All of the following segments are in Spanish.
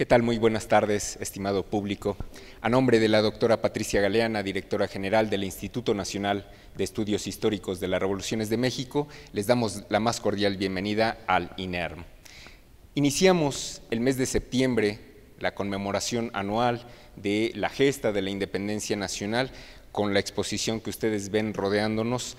¿Qué tal? Muy buenas tardes, estimado público. A nombre de la doctora Patricia Galeana, directora general del Instituto Nacional de Estudios Históricos de las Revoluciones de México, les damos la más cordial bienvenida al INERM. Iniciamos el mes de septiembre la conmemoración anual de la gesta de la independencia nacional con la exposición que ustedes ven rodeándonos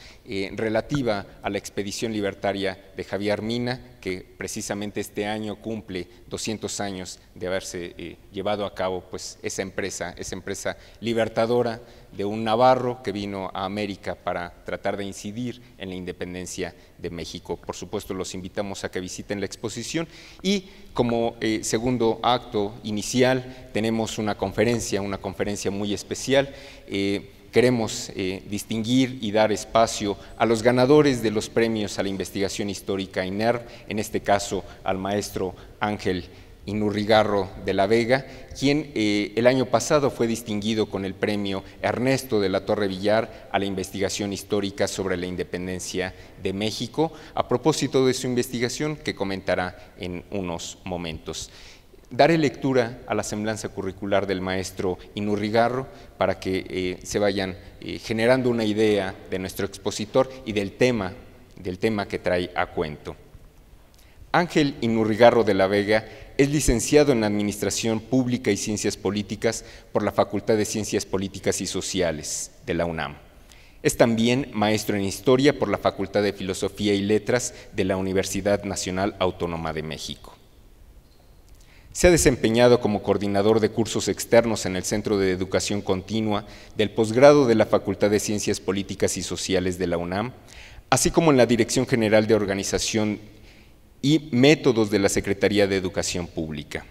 relativa a la expedición libertaria de Javier Mina, que precisamente este año cumple 200 años de haberse llevado a cabo pues, esa empresa libertadora de un navarro que vino a América para tratar de incidir en la independencia de México. Por supuesto, los invitamos a que visiten la exposición y como segundo acto inicial tenemos una conferencia muy especial. Queremos distinguir y dar espacio a los ganadores de los premios a la investigación histórica INERM, en este caso al maestro Ángel Inurrigarro de la Vega, quien el año pasado fue distinguido con el premio Ernesto de la Torre Villar a la investigación histórica sobre la independencia de México, a propósito de su investigación que comentará en unos momentos. Daré lectura a la semblanza curricular del maestro Inurrigarro para que se vayan generando una idea de nuestro expositor y del tema que trae a cuento. Ángel Inurrigarro de la Vega es licenciado en Administración Pública y Ciencias Políticas por la Facultad de Ciencias Políticas y Sociales de la UNAM. Es también maestro en Historia por la Facultad de Filosofía y Letras de la Universidad Nacional Autónoma de México. Se ha desempeñado como coordinador de cursos externos en el Centro de Educación Continua del posgrado de la Facultad de Ciencias Políticas y Sociales de la UNAM, así como en la Dirección General de Organización y Métodos de la Secretaría de Educación Pública.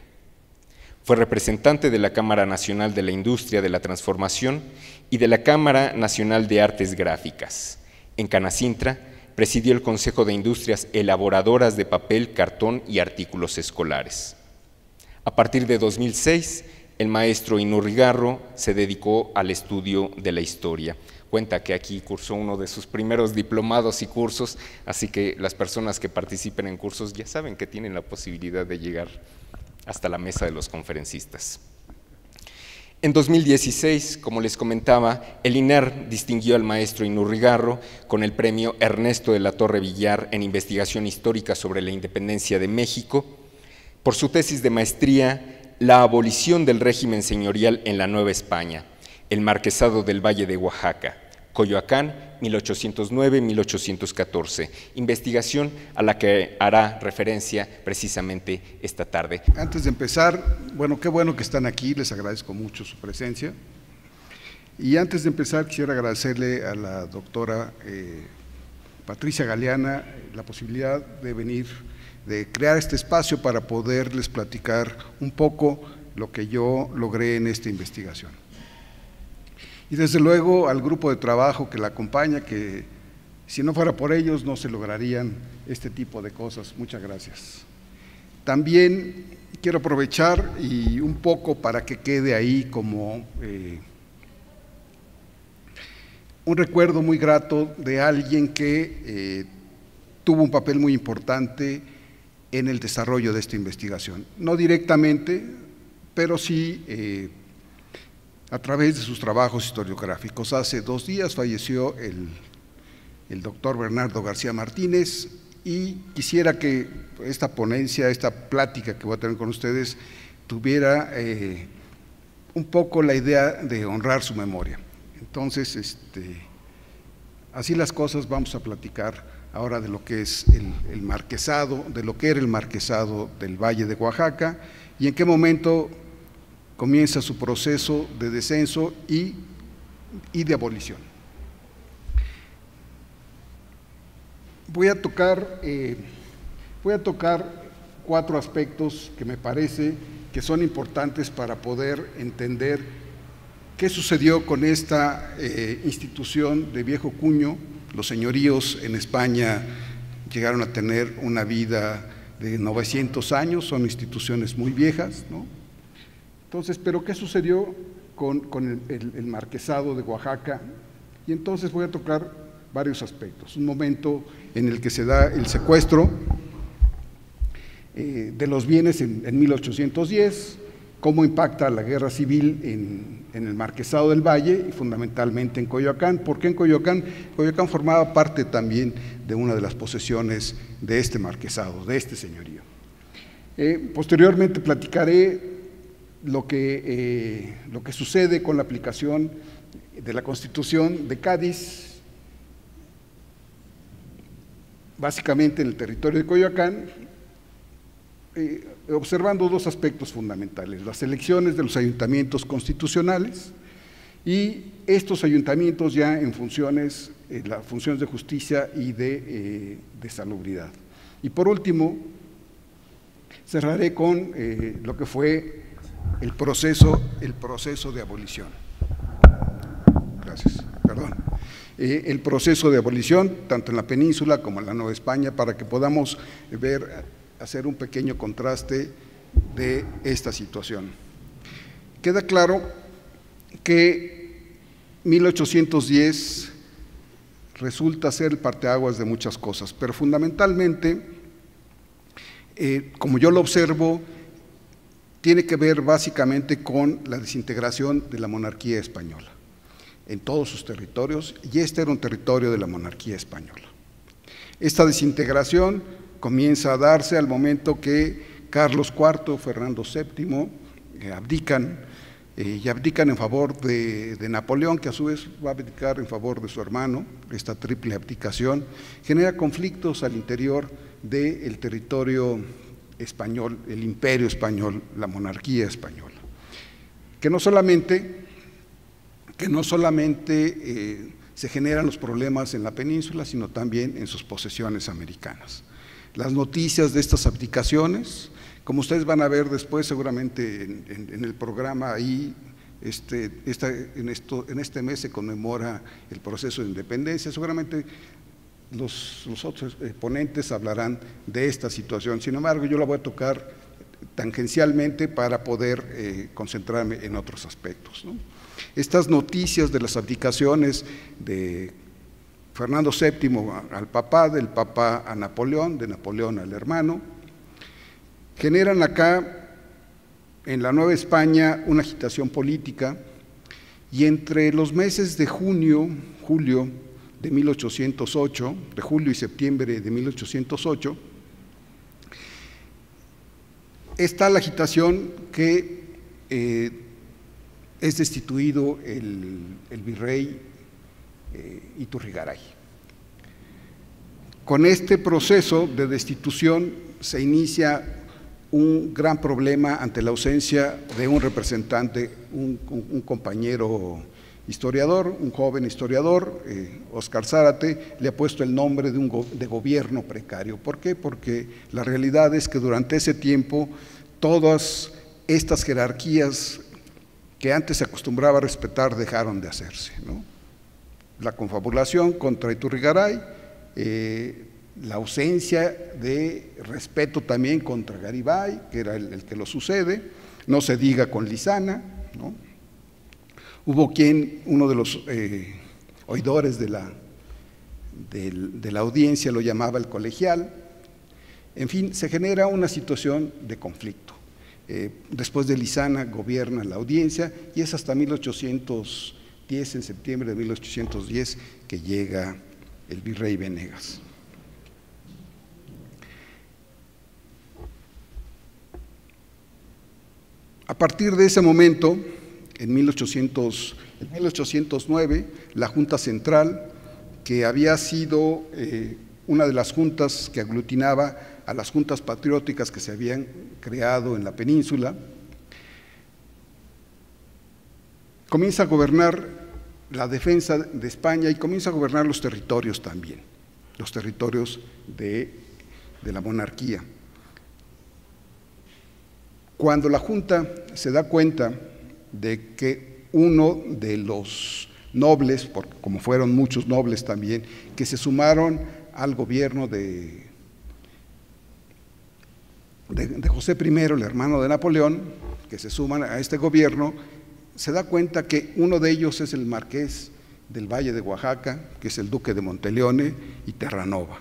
Fue representante de la Cámara Nacional de la Industria de la Transformación y de la Cámara Nacional de Artes Gráficas. En Canacintra, presidió el Consejo de Industrias Elaboradoras de Papel, Cartón y Artículos Escolares. A partir de 2006, el maestro Inurrigarro se dedicó al estudio de la historia. Cuenta que aquí cursó uno de sus primeros diplomados y cursos, así que las personas que participen en cursos ya saben que tienen la posibilidad de llegar hasta la mesa de los conferencistas. En 2016, como les comentaba, el INERM distinguió al maestro Inurrigarro con el premio Ernesto de la Torre Villar en Investigación Histórica sobre la Independencia de México, por su tesis de maestría, La abolición del régimen señorial en la Nueva España, el Marquesado del Valle de Oaxaca, Coyoacán, 1809-1814, investigación a la que hará referencia precisamente esta tarde. Antes de empezar, bueno, qué bueno que están aquí, les agradezco mucho su presencia. Y antes de empezar, quisiera agradecerle a la doctora Patricia Galeana la posibilidad de venir, de crear este espacio para poderles platicar un poco lo que yo logré en esta investigación. Y desde luego al grupo de trabajo que la acompaña, que si no fuera por ellos no se lograrían este tipo de cosas. Muchas gracias. También quiero aprovechar y un poco para que quede ahí como un recuerdo muy grato de alguien que tuvo un papel muy importante en el desarrollo de esta investigación. No directamente, pero sí a través de sus trabajos historiográficos. Hace 2 días falleció el doctor Bernardo García Martínez y quisiera que esta ponencia, esta plática que voy a tener con ustedes, tuviera un poco la idea de honrar su memoria. Entonces, así las cosas, vamos a platicar ahora de lo que es el marquesado, de lo que era el marquesado del Valle de Oaxaca y en qué momento comienza su proceso de descenso y de abolición. Voy a tocar 4 aspectos que me parece que son importantes para poder entender qué sucedió con esta institución de viejo cuño. Los señoríos en España llegaron a tener una vida de 900 años, son instituciones muy viejas, ¿no? Entonces, ¿pero qué sucedió con el marquesado de Oaxaca? Y entonces voy a tocar varios aspectos. Un momento en el que se da el secuestro de los bienes en 1810, cómo impacta la guerra civil en el Marquesado del Valle y fundamentalmente en Coyoacán. ¿Por qué en Coyoacán? Coyoacán formaba parte también de una de las posesiones de este marquesado, de este señorío. Posteriormente platicaré lo que sucede con la aplicación de la Constitución de Cádiz, básicamente en el territorio de Coyoacán, observando dos aspectos fundamentales: las elecciones de los ayuntamientos constitucionales y estos ayuntamientos ya en funciones, las funciones de justicia y de salubridad. Y por último, cerraré con lo que fue el proceso de abolición. Gracias, perdón. El proceso de abolición, tanto en la península como en la Nueva España, para que podamos hacer un pequeño contraste de esta situación. Queda claro que 1810 resulta ser el parteaguas de muchas cosas, pero fundamentalmente, como yo lo observo, tiene que ver básicamente con la desintegración de la monarquía española en todos sus territorios, y este era un territorio de la monarquía española. Esta desintegración comienza a darse al momento que Carlos IV, Fernando VII abdican en favor de Napoleón, que a su vez va a abdicar en favor de su hermano. Esta triple abdicación genera conflictos al interior del territorio español, el imperio español, la monarquía española, que no solamente se generan los problemas en la península, sino también en sus posesiones americanas. Las noticias de estas abdicaciones, como ustedes van a ver después seguramente en el programa, ahí en este mes se conmemora el proceso de independencia, seguramente los otros ponentes hablarán de esta situación. Sin embargo, yo la voy a tocar tangencialmente para poder concentrarme en otros aspectos, ¿no? Estas noticias de las abdicaciones de Fernando VII al papá, del papá a Napoleón, de Napoleón al hermano, generan acá en la Nueva España una agitación política, y entre los meses de julio de 1808, de julio y septiembre de 1808, está la agitación que es destituido el virrey Iturrigaray. Con este proceso de destitución se inicia un gran problema ante la ausencia de un representante, un compañero historiador, un joven historiador, Óscar Zárate, le ha puesto el nombre de gobierno precario. ¿Por qué? Porque la realidad es que durante ese tiempo todas estas jerarquías que antes se acostumbraba a respetar dejaron de hacerse, ¿no? La confabulación contra Iturrigaray, la ausencia de respeto también contra Garibay, que era el que lo sucede, no se diga con Lizana, ¿no? Hubo uno de los oidores de la audiencia lo llamaba el colegial. En fin, se genera una situación de conflicto. Después de Lizana gobierna la audiencia y es hasta 1810, en septiembre de 1810, que llega el virrey Venegas. A partir de ese momento, en 1809, la Junta Central, que había sido una de las juntas que aglutinaba a las juntas patrióticas que se habían creado en la península, comienza a gobernar la defensa de España y comienza a gobernar los territorios también, los territorios de la monarquía. Cuando la Junta se da cuenta de que uno de los nobles, porque como fueron muchos nobles también, que se sumaron al gobierno de José I, el hermano de Napoleón, que se suman a este gobierno, se da cuenta que uno de ellos es el marqués del Valle de Oaxaca, que es el duque de Monteleone y Terranova.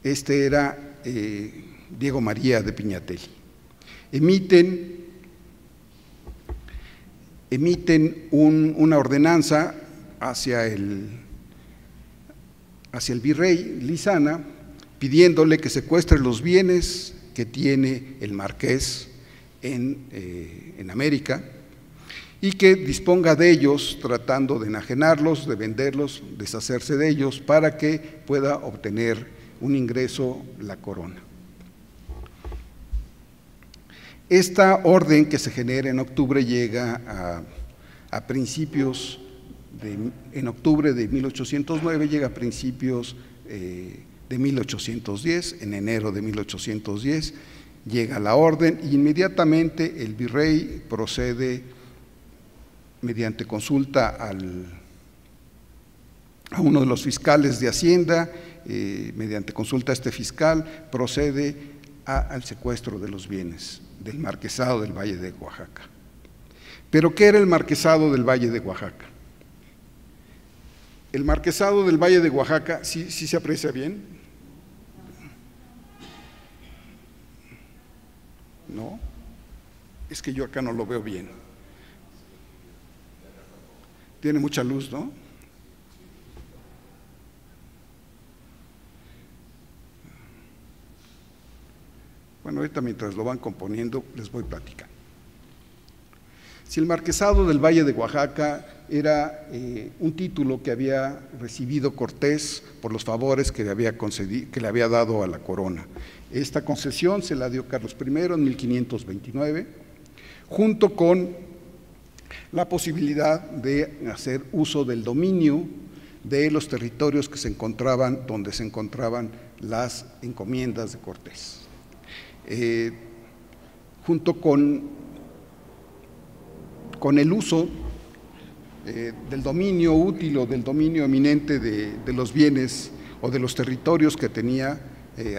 Este era Diego María de Piñatelli. Emiten emiten una ordenanza hacia el virrey Lizana, pidiéndole que secuestre los bienes que tiene el marqués en América y que disponga de ellos, tratando de enajenarlos, de venderlos, deshacerse de ellos, para que pueda obtener un ingreso la corona. Esta orden que se genera en octubre llega a principios en octubre de 1809, llega a principios de 1810, en enero de 1810 llega la orden y inmediatamente el virrey procede mediante consulta a uno de los fiscales de Hacienda, mediante consulta a este fiscal, procede al secuestro de los bienes del marquesado del Valle de Oaxaca. ¿Pero qué era el marquesado del Valle de Oaxaca? El marquesado del Valle de Oaxaca, ¿sí se aprecia bien? ¿No? Es que yo acá no lo veo bien. Tiene mucha luz, ¿no? Bueno, ahorita mientras lo van componiendo les voy platicando. Si el marquesado del Valle de Oaxaca era un título que había recibido Cortés por los favores que le había dado a la corona. Esta concesión se la dio Carlos I en 1529, junto con la posibilidad de hacer uso del dominio de los territorios que se encontraban, donde se encontraban las encomiendas de Cortés. Junto con el uso del dominio útil o del dominio eminente de los bienes o de los territorios que tenía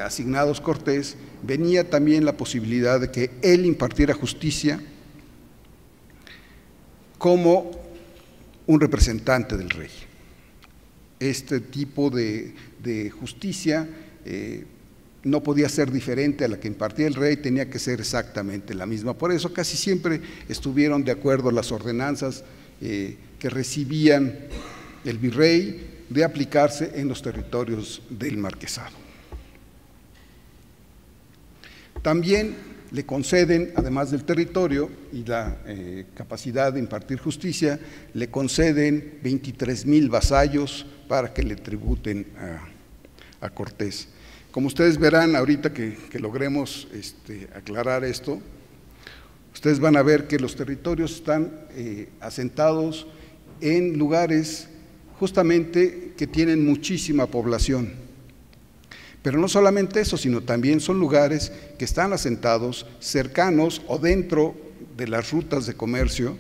asignados Cortés, venía también la posibilidad de que él impartiera justicia como un representante del rey. Este tipo de justicia no podía ser diferente a la que impartía el rey, tenía que ser exactamente la misma. Por eso casi siempre estuvieron de acuerdo las ordenanzas que recibían el virrey de aplicarse en los territorios del marquesado. También le conceden, además del territorio y la capacidad de impartir justicia, le conceden 23,000 vasallos para que le tributen a Cortés. Como ustedes verán ahorita que logremos aclarar esto, ustedes van a ver que los territorios están asentados en lugares justamente que tienen muchísima población. Pero no solamente eso, sino también son lugares que están asentados cercanos o dentro de las rutas de comercio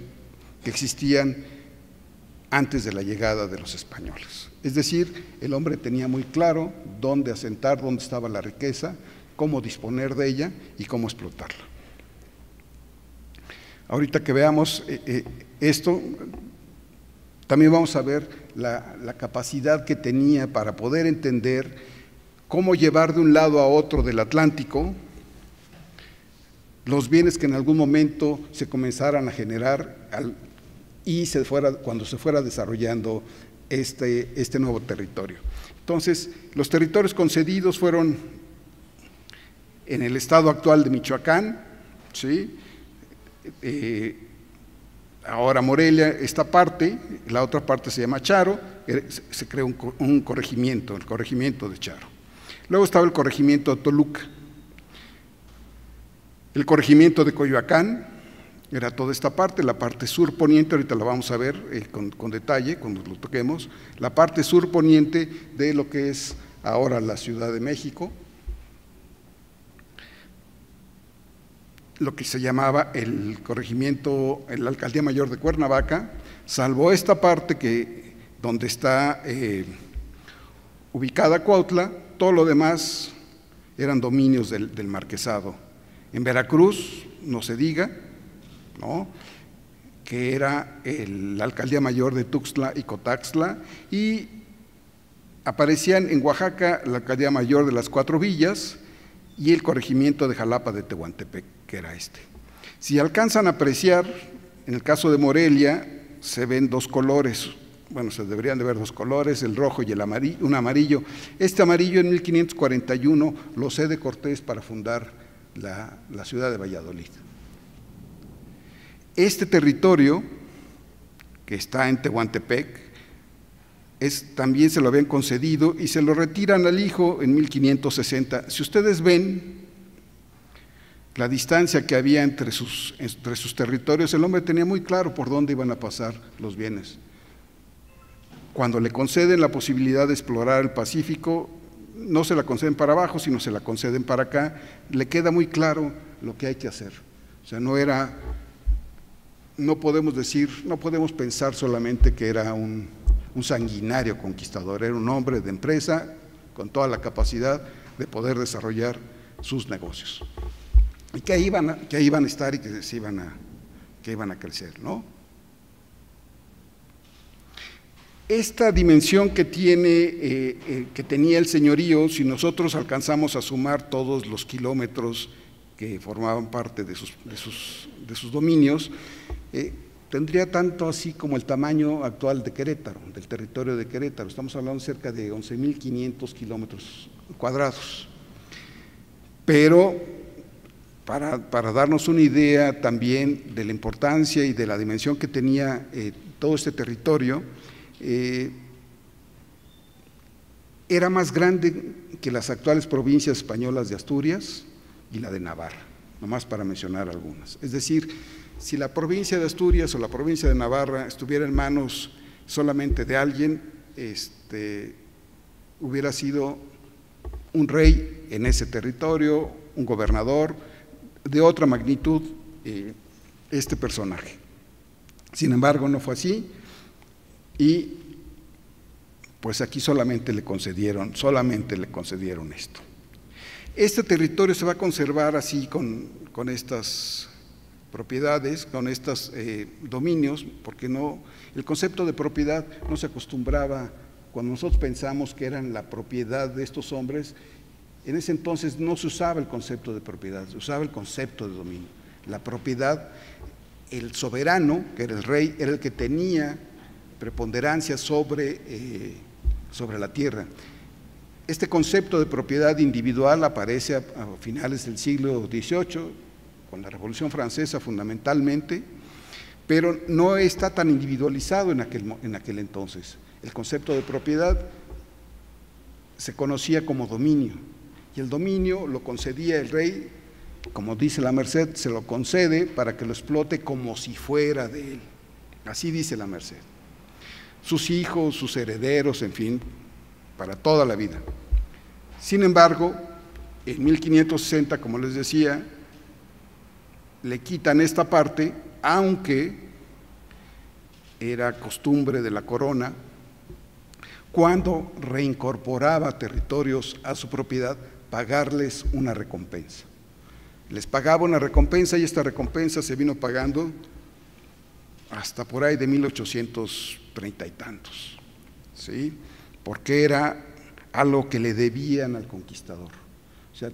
que existían antes de la llegada de los españoles. Es decir, el hombre tenía muy claro dónde asentar, dónde estaba la riqueza, cómo disponer de ella y cómo explotarla. Ahorita que veamos esto, también vamos a ver la capacidad que tenía para poder entender cómo llevar de un lado a otro del Atlántico los bienes que en algún momento se comenzaran a generar cuando se fuera desarrollando este nuevo territorio. Entonces, los territorios concedidos fueron en el estado actual de Michoacán, ¿sí? Ahora Morelia, esta parte, la otra parte se llama Charo, se creó un corregimiento, el corregimiento de Charo. Luego estaba el corregimiento de Toluca, el corregimiento de Coyoacán, era toda esta parte, la parte sur poniente, ahorita la vamos a ver con detalle cuando lo toquemos, la parte sur poniente de lo que es ahora la Ciudad de México, lo que se llamaba el corregimiento, la Alcaldía Mayor de Cuernavaca, salvo esta parte donde está ubicada Cuautla, todo lo demás eran dominios del marquesado. En Veracruz, no se diga, ¿no?, que era la Alcaldía Mayor de Tuxtla y Cotaxtla, y aparecían en Oaxaca la Alcaldía Mayor de las Cuatro Villas y el corregimiento de Jalapa de Tehuantepec, que era este. Si alcanzan a apreciar En el caso de Morelia se ven dos colores, bueno, se deberían de ver dos colores, el rojo y el amarillo, un amarillo. Este amarillo en 1541 lo cede Cortés para fundar la ciudad de Valladolid. Este territorio, que está en Tehuantepec, también se lo habían concedido y se lo retiran al hijo en 1560. Si ustedes ven la distancia que había entre sus territorios, el hombre tenía muy claro por dónde iban a pasar los bienes. Cuando le conceden la posibilidad de explorar el Pacífico, no se la conceden para abajo, sino se la conceden para acá, le queda muy claro lo que hay que hacer. O sea, no podemos pensar solamente que era un sanguinario conquistador, era un hombre de empresa con toda la capacidad de poder desarrollar sus negocios. Y que ahí iban a estar y que iban a crecer, ¿no? Esta dimensión que tenía el señorío, si nosotros alcanzamos a sumar todos los kilómetros que formaban parte de sus dominios, tendría tanto así como el tamaño actual de Querétaro, del territorio de Querétaro. Estamos hablando de cerca de 11.500 kilómetros cuadrados. Pero para darnos una idea también de la importancia y de la dimensión que tenía todo este territorio, era más grande que las actuales provincias españolas de Asturias y la de Navarra, nomás para mencionar algunas. Es decir, si la provincia de Asturias o la provincia de Navarra estuviera en manos solamente de alguien, hubiera sido un rey en ese territorio, un gobernador de otra magnitud, este personaje. Sin embargo, no fue así. Y pues aquí solamente le concedieron esto. Este territorio se va a conservar así con estas propiedades, con estos dominios, porque el concepto de propiedad no se acostumbraba, cuando nosotros pensamos que eran la propiedad de estos hombres, en ese entonces no se usaba el concepto de propiedad, se usaba el concepto de dominio. La propiedad, el soberano, que era el rey, era el que tenía preponderancia sobre la tierra. Este concepto de propiedad individual aparece a finales del siglo XVIII, con la Revolución Francesa fundamentalmente, pero no está tan individualizado en aquel entonces. El concepto de propiedad se conocía como dominio, y el dominio lo concedía el rey, como dice la Merced, se lo concede para que lo explote como si fuera de él. Así dice la Merced. Sus hijos, sus herederos, en fin, para toda la vida. Sin embargo, en 1560, como les decía, le quitan esta parte, aunque era costumbre de la corona, cuando reincorporaba territorios a su propiedad, pagarles una recompensa. Les pagaba una recompensa y esta recompensa se vino pagando hasta por ahí de 1830 y tantos, ¿sí? Porque era algo que le debían al conquistador. O sea,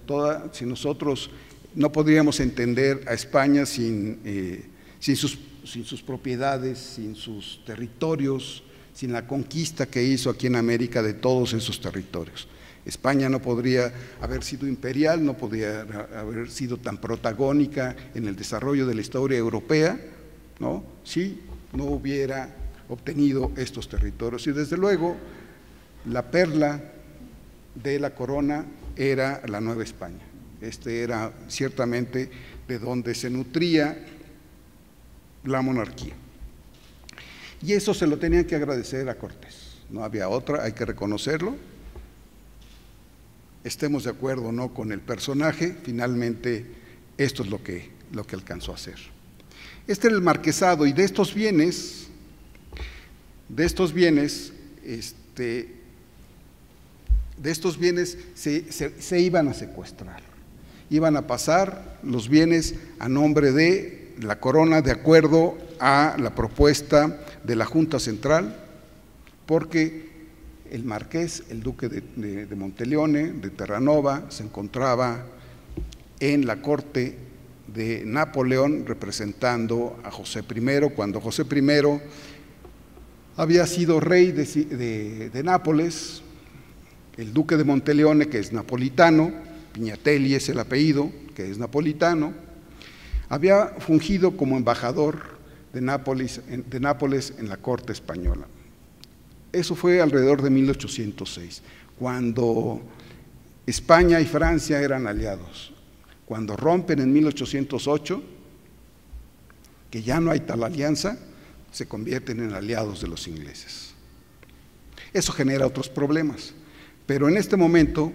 si nosotros no podríamos entender a España sin sus propiedades, sin sus territorios, sin la conquista que hizo aquí en América de todos esos territorios. España no podría haber sido imperial, no podría haber sido tan protagónica en el desarrollo de la historia europea, ¿no?, si no hubiera obtenido estos territorios. Y desde luego, la perla de la corona era la Nueva España. Era ciertamente de donde se nutría la monarquía. Y eso se lo tenían que agradecer a Cortés. No había otra, hay que reconocerlo. Estemos de acuerdo o no con el personaje, finalmente esto es lo que alcanzó a hacer. Este era el marquesado, y de estos bienes se iban a secuestrar. Iban a pasar los bienes a nombre de la corona de acuerdo a la propuesta de la Junta Central, porque el marqués, el duque de Monteleone, de Terranova, se encontraba en la corte de Napoleón representando a José I, cuando José I había sido rey de Nápoles, el duque de Monteleone, que es napolitano, Pignatelli es el apellido, que es napolitano, había fungido como embajador de Nápoles en la corte española. Eso fue alrededor de 1806, cuando España y Francia eran aliados. Cuando rompen en 1808, que ya no hay tal alianza, se convierten en aliados de los ingleses. Eso genera otros problemas, pero en este momento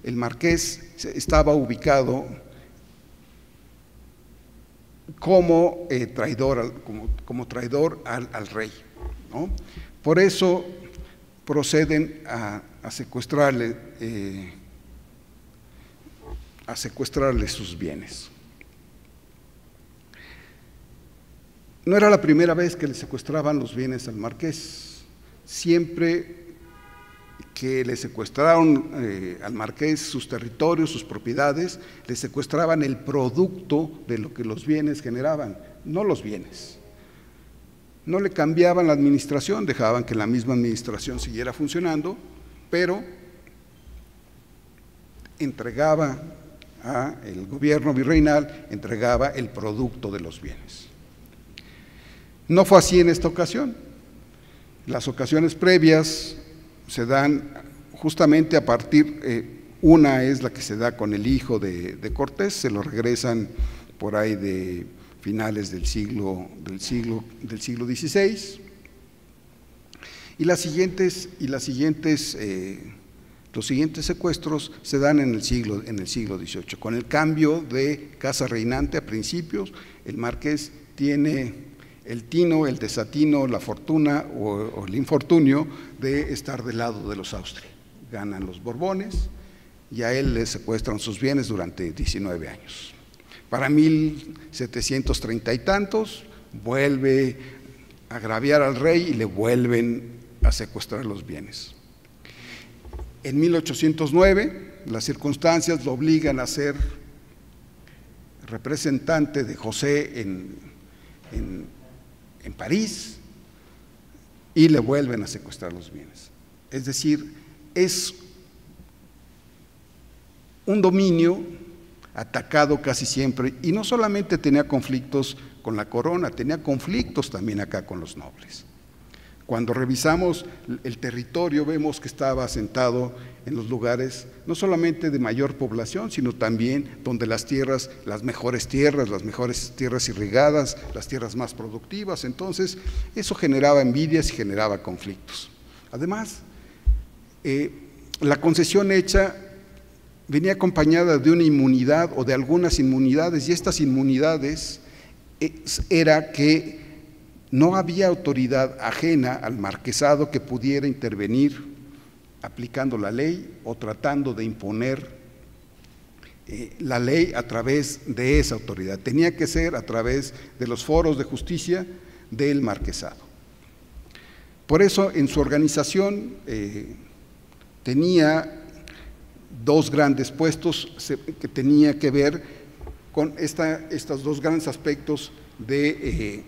el marqués estaba ubicado como traidor al rey, ¿no? Por eso proceden a secuestrarle sus bienes. No era la primera vez que le secuestraban los bienes al marqués. Siempre que le secuestraron al marqués sus territorios, sus propiedades, le secuestraban el producto de lo que los bienes generaban, no los bienes. No le cambiaban la administración, dejaban que la misma administración siguiera funcionando, pero entregaba el gobierno virreinal, entregaba el producto de los bienes. No fue así en esta ocasión. Las ocasiones previas se dan justamente a partir, una es la que se da con el hijo de Cortés, se lo regresan por ahí de finales del siglo XVI, y los siguientes secuestros se dan en el siglo XVIII. Con el cambio de casa reinante a principios, el marqués tiene el tino, el desatino, la fortuna o el infortunio de estar del lado de los Austria. Ganan los Borbones y a él le secuestran sus bienes durante 19 años. Para 1730 y tantos vuelve a agraviar al rey y le vuelven a secuestrar los bienes. En 1809 las circunstancias lo obligan a ser representante de José en París y le vuelven a secuestrar los bienes. Es decir, es un dominio atacado casi siempre, y no solamente tenía conflictos con la corona, tenía conflictos también acá con los nobles. Cuando revisamos el territorio vemos que estaba asentado en los lugares no solamente de mayor población, sino también donde las mejores tierras irrigadas, las tierras más productivas. Entonces eso generaba envidias y generaba conflictos. Además, la concesión hecha venía acompañada de una inmunidad o de algunas inmunidades, y estas inmunidades era que no había autoridad ajena al marquesado que pudiera intervenir aplicando la ley o tratando de imponer la ley a través de esa autoridad. Tenía que ser a través de los foros de justicia del marquesado. Por eso en su organización tenía dos grandes puestos que tenía que ver con estos dos grandes aspectos de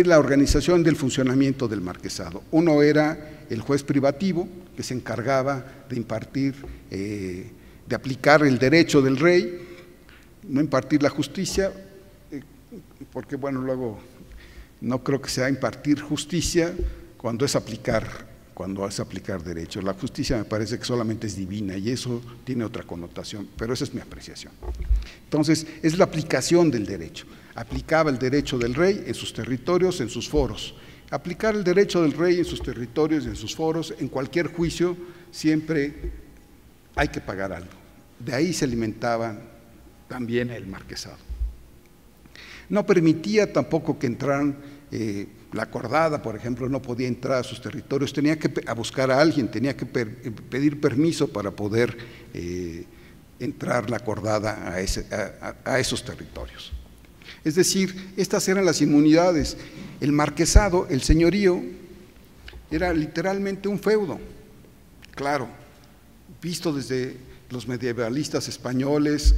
la organización del funcionamiento del marquesado. Uno era el juez privativo, que se encargaba de impartir, de aplicar el derecho del rey, no impartir la justicia, porque bueno, luego no creo que sea impartir justicia cuando es aplicar derecho. La justicia me parece que solamente es divina y eso tiene otra connotación, pero esa es mi apreciación. Entonces, es la aplicación del derecho. Aplicaba el derecho del rey en sus territorios, en sus foros. Aplicar el derecho del rey en sus territorios, en sus foros, en cualquier juicio, siempre hay que pagar algo. De ahí se alimentaba también el marquesado. No permitía tampoco que entraran la cordada, por ejemplo, no podía entrar a sus territorios, tenía que buscar a alguien, tenía que pedir permiso para poder entrar la cordada a esos territorios. Es decir, estas eran las inmunidades. El marquesado, el señorío, era literalmente un feudo, claro, visto desde los medievalistas españoles,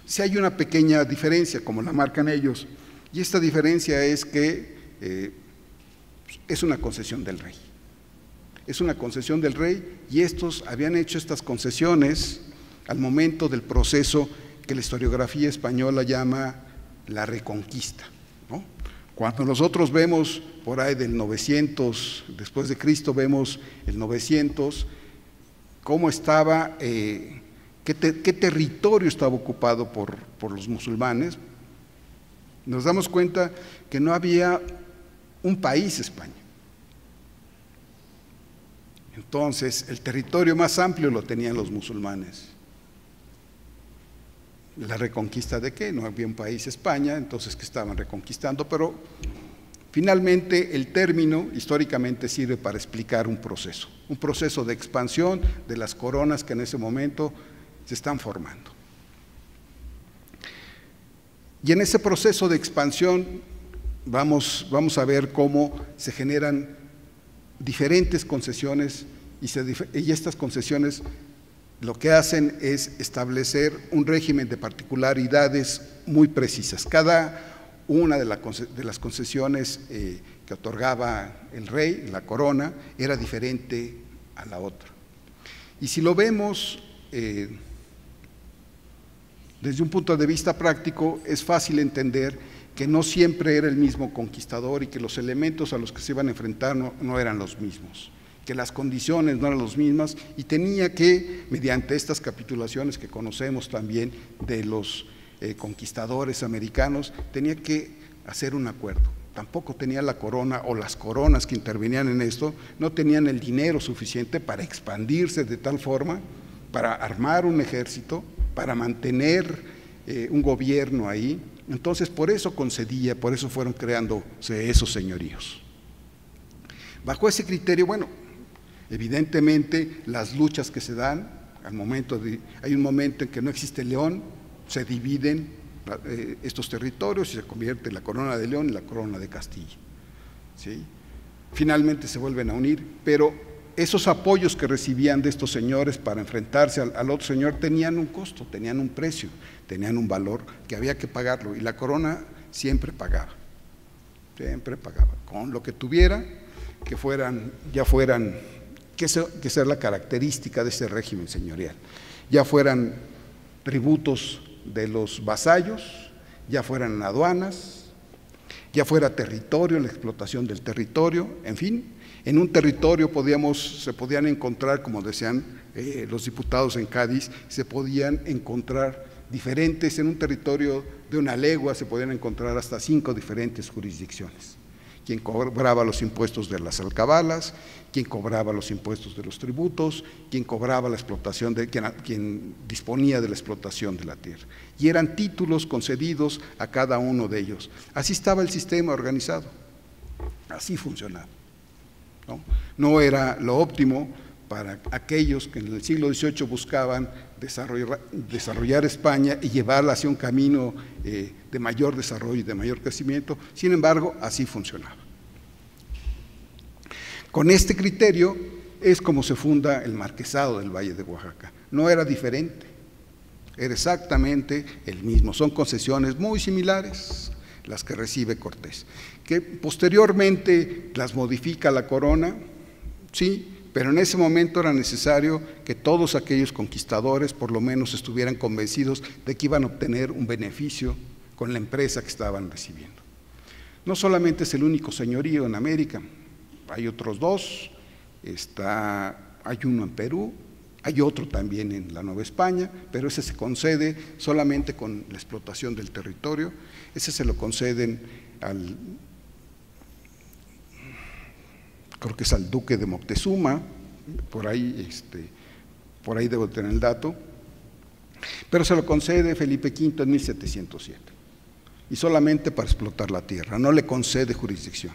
Sí hay una pequeña diferencia, como la marcan ellos, y esta diferencia es que es una concesión del rey. Es una concesión del rey, y estos habían hecho estas concesiones al momento del proceso que la historiografía española llama la Reconquista, ¿no? Cuando nosotros vemos por ahí del 900 después de Cristo, vemos el 900, cómo estaba, qué territorio estaba ocupado por los musulmanes, nos damos cuenta que no había un país España. Entonces, el territorio más amplio lo tenían los musulmanes. ¿La reconquista de qué? No había un país España, entonces que estaban reconquistando, pero finalmente el término históricamente sirve para explicar un proceso de expansión de las coronas que en ese momento se están formando. Y en ese proceso de expansión vamos a ver cómo se generan diferentes concesiones, y estas concesiones lo que hacen es establecer un régimen de particularidades muy precisas. Cada una de las concesiones que otorgaba el rey, la corona, era diferente a la otra. Y si lo vemos desde un punto de vista práctico, es fácil entender que no siempre era el mismo conquistador y que los elementos a los que se iban a enfrentar no eran los mismos, que las condiciones no eran las mismas, y tenía que, mediante estas capitulaciones que conocemos también de los conquistadores americanos, tenía que hacer un acuerdo. Tampoco tenía la corona o las coronas que intervenían en esto, no tenían el dinero suficiente para expandirse de tal forma, para armar un ejército, para mantener un gobierno ahí. Entonces, por eso concedía, por eso fueron creándose esos señoríos. Bajo ese criterio, bueno, evidentemente las luchas que se dan, hay un momento en que no existe León, se dividen estos territorios y se convierte la corona de León y la corona de Castilla, ¿sí? Finalmente se vuelven a unir, pero esos apoyos que recibían de estos señores para enfrentarse al otro señor tenían un costo, tenían un precio, tenían un valor que había que pagarlo, y la corona siempre pagaba, con lo que tuviera, que esa es la característica de ese régimen señorial, ya fueran tributos de los vasallos, ya fueran aduanas, ya fuera territorio, la explotación del territorio, en fin. En un territorio se podían encontrar, como decían los diputados en Cádiz, se podían encontrar diferentes, en un territorio de una legua se podían encontrar hasta 5 diferentes jurisdicciones. Quien cobraba los impuestos de las alcabalas, quien cobraba los impuestos de los tributos, quien cobraba la explotación, quien disponía de la explotación de la tierra. Y eran títulos concedidos a cada uno de ellos. Así estaba el sistema organizado, así funcionaba. No era lo óptimo para aquellos que en el siglo XVIII buscaban desarrollar España y llevarla hacia un camino de mayor desarrollo y de mayor crecimiento. Sin embargo, así funcionaba. Con este criterio es como se funda el Marquesado del Valle de Oaxaca. No era diferente, era exactamente el mismo. Son concesiones muy similares las que recibe Cortés, que posteriormente las modifica la corona, sí, pero en ese momento era necesario que todos aquellos conquistadores por lo menos estuvieran convencidos de que iban a obtener un beneficio con la empresa que estaban recibiendo. No solamente es el único señorío en América, hay otros 2, hay uno en Perú, hay otro también en la Nueva España, pero ese se concede solamente con la explotación del territorio. Ese se lo conceden creo que es al duque de Moctezuma, por ahí debo tener el dato, pero se lo concede Felipe V en 1707, y solamente para explotar la tierra, no le concede jurisdicción.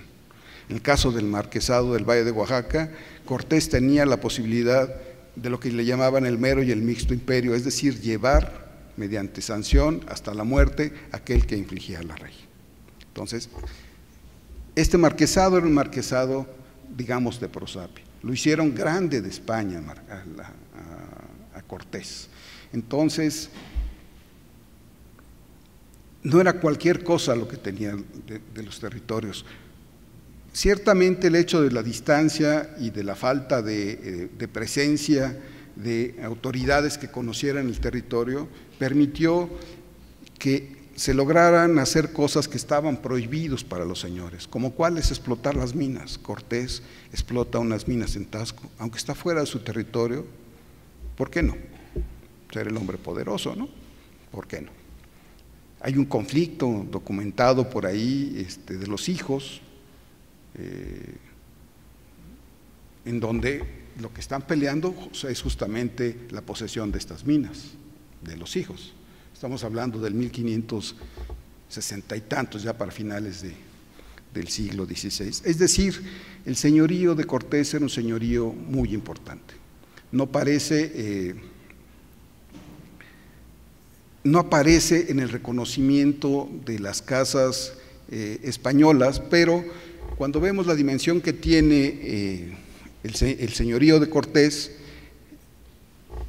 En el caso del Marquesado del Valle de Oaxaca, Cortés tenía la posibilidad de lo que le llamaban el mero y el mixto imperio, es decir, llevar mediante sanción hasta la muerte a aquel que infligía la ley. Entonces, este marquesado era un marquesado, digamos, de prosapio. Lo hicieron grande de España a Cortés. Entonces, no era cualquier cosa lo que tenían de los territorios. Ciertamente el hecho de la distancia y de la falta de presencia de autoridades que conocieran el territorio permitió que se lograran hacer cosas que estaban prohibidos para los señores, como cuáles explotar las minas. Cortés explota unas minas en Taxco, aunque está fuera de su territorio. ¿Por qué no? Ser el hombre poderoso, ¿no? ¿Por qué no? Hay un conflicto documentado por ahí de los hijos, en donde lo que están peleando es justamente la posesión de estas minas, de los hijos. Estamos hablando del 1560 y tantos, ya para finales del siglo XVI. Es decir, el señorío de Cortés era un señorío muy importante. No aparece en el reconocimiento de las casas españolas, pero cuando vemos la dimensión que tiene el señorío de Cortés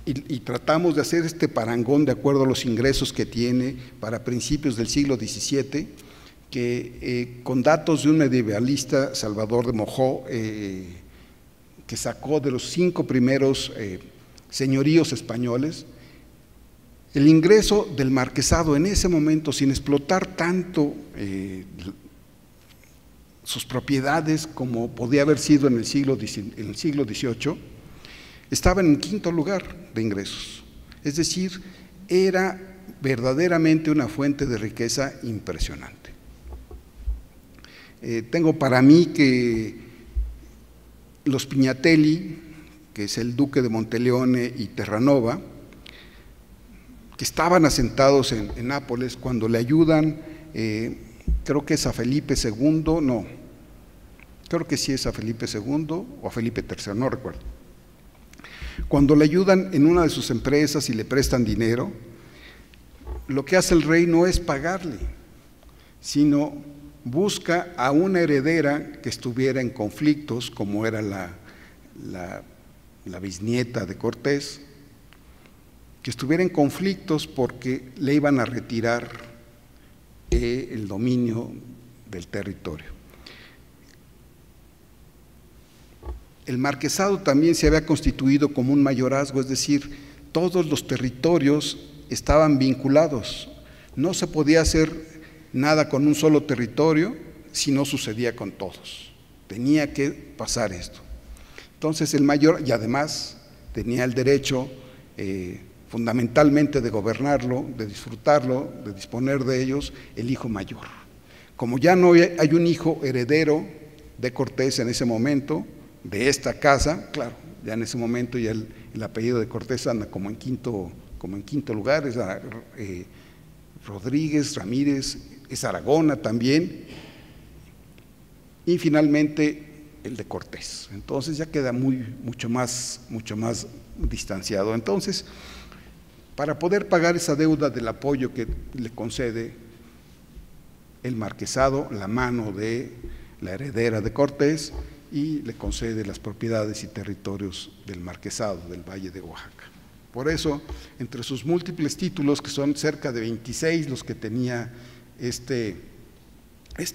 y tratamos de hacer este parangón de acuerdo a los ingresos que tiene para principios del siglo XVII, que con datos de un medievalista, Salvador de Mojó, que sacó de los 5 primeros señoríos españoles, el ingreso del marquesado en ese momento, sin explotar tanto sus propiedades como podía haber sido en el siglo XVIII, estaba en el 5º lugar de ingresos. Es decir, era verdaderamente una fuente de riqueza impresionante. Tengo para mí que los Pignatelli, que es el duque de Monteleone y Terranova, que estaban asentados en Nápoles, cuando le ayudan, creo que es a Felipe II, no, creo que sí es a Felipe II o a Felipe III, no recuerdo. Cuando le ayudan en una de sus empresas y le prestan dinero, lo que hace el rey no es pagarle, sino busca a una heredera que estuviera en conflictos, como era la bisnieta de Cortés, que estuviera en conflictos porque le iban a retirar el dominio del territorio. El marquesado también se había constituido como un mayorazgo, es decir, todos los territorios estaban vinculados. No se podía hacer nada con un solo territorio si no sucedía con todos. Tenía que pasar esto. Entonces el mayor, y además tenía el derecho fundamentalmente de gobernarlo, de disfrutarlo, de disponer de ellos, el hijo mayor. Como ya no hay un hijo heredero de Cortés en ese momento, de esta casa, claro, ya en ese momento ya el apellido de Cortés anda como en quinto lugar, es Rodríguez, Ramírez, es Aragona también, y finalmente el de Cortés. Entonces ya queda mucho más distanciado. Entonces, para poder pagar esa deuda del apoyo que le concede el marquesado, la mano de la heredera de Cortés, y le concede las propiedades y territorios del marquesado del Valle de Oaxaca. Por eso, entre sus múltiples títulos, que son cerca de 26 los que tenía este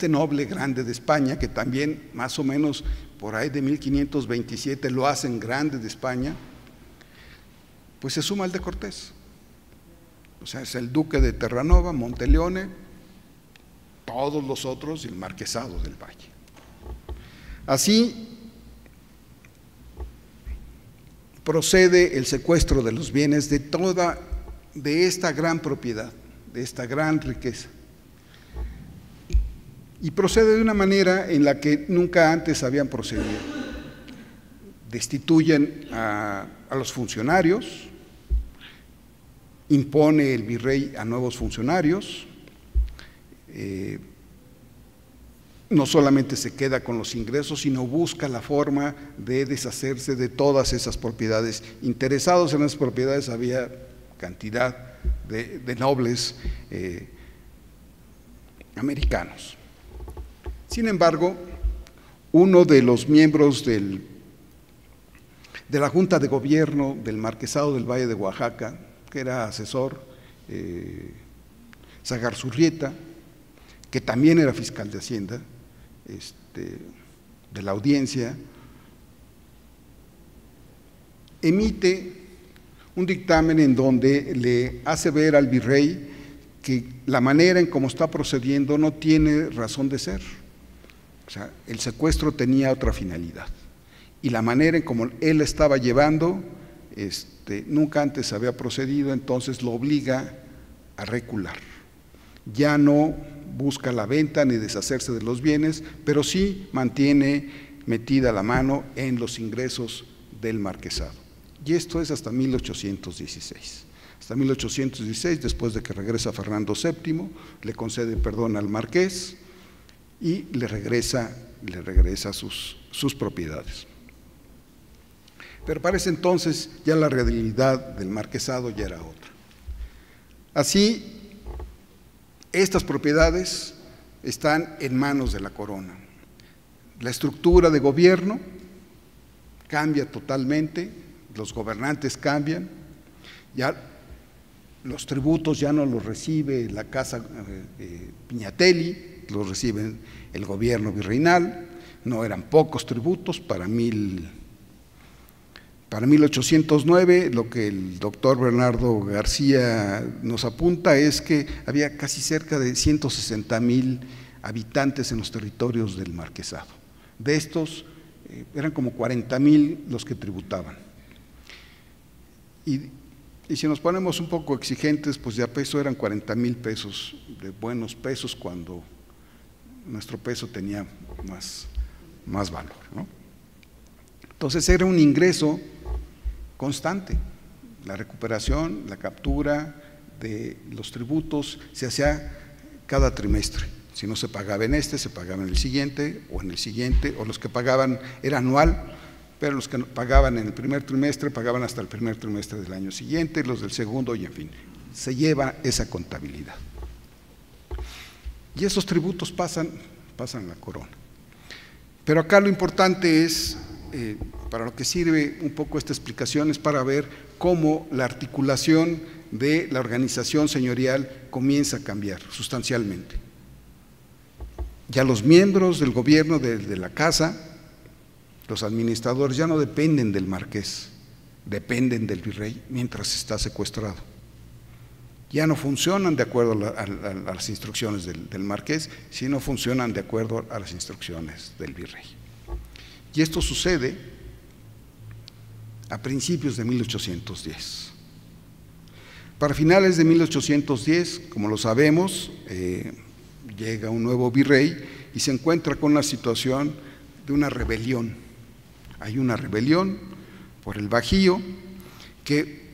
noble grande de España, que también más o menos por ahí de 1527 lo hacen grande de España, pues se suma el de Cortés. O sea, es el duque de Terranova, Monteleone, todos los otros y el marquesado del Valle. Así procede el secuestro de los bienes de esta gran propiedad, de esta gran riqueza. Y procede de una manera en la que nunca antes habían procedido. Destituyen a los funcionarios, impone el virrey a nuevos funcionarios, no solamente se queda con los ingresos, sino busca la forma de deshacerse de todas esas propiedades. Interesados en esas propiedades había cantidad de nobles americanos. Sin embargo, uno de los miembros de la Junta de Gobierno del Marquesado del Valle de Oaxaca, que era asesor, Sagarsurrieta, que también era fiscal de Hacienda, de la audiencia, emite un dictamen en donde le hace ver al virrey que la manera en cómo está procediendo no tiene razón de ser. O sea, el secuestro tenía otra finalidad y la manera en cómo él estaba llevando nunca antes había procedido, entonces lo obliga a recular. Ya no busca la venta ni deshacerse de los bienes, pero sí mantiene metida la mano en los ingresos del marquesado. Y esto es hasta 1816. Hasta 1816, después de que regresa Fernando VII, le concede perdón al marqués y le regresa sus propiedades. Pero para ese entonces ya la realidad del marquesado ya era otra. Así, estas propiedades están en manos de la corona. La estructura de gobierno cambia totalmente, los gobernantes cambian, ya los tributos ya no los recibe la casa Pignatelli, los reciben el gobierno virreinal, no eran pocos tributos. Para 1809, lo que el doctor Bernardo García nos apunta es que había casi cerca de 160,000 habitantes en los territorios del marquesado. De estos, eran como 40,000 los que tributaban. Y si nos ponemos un poco exigentes, pues de a peso eran 40,000 pesos, de buenos pesos, cuando nuestro peso tenía más valor, ¿no? Entonces era un ingreso constante. La recuperación, la captura de los tributos se hacía cada trimestre. Si no se pagaba en se pagaba en el siguiente, o los que pagaban era anual, pero los que pagaban en el primer trimestre pagaban hasta el primer trimestre del año siguiente, los del segundo, y en fin, se lleva esa contabilidad. Y esos tributos pasan a la corona. Pero acá lo importante es, para lo que sirve un poco esta explicación, es para ver cómo la articulación de la organización señorial comienza a cambiar sustancialmente. Ya los miembros del gobierno de la casa, los administradores, ya no dependen del marqués, dependen del virrey mientras está secuestrado. Ya no funcionan de acuerdo a las instrucciones del marqués, sino funcionan de acuerdo a las instrucciones del virrey. Y esto sucede a principios de 1810. Para finales de 1810, como lo sabemos, llega un nuevo virrey y se encuentra con una situación de una rebelión. Hay una rebelión por el Bajío que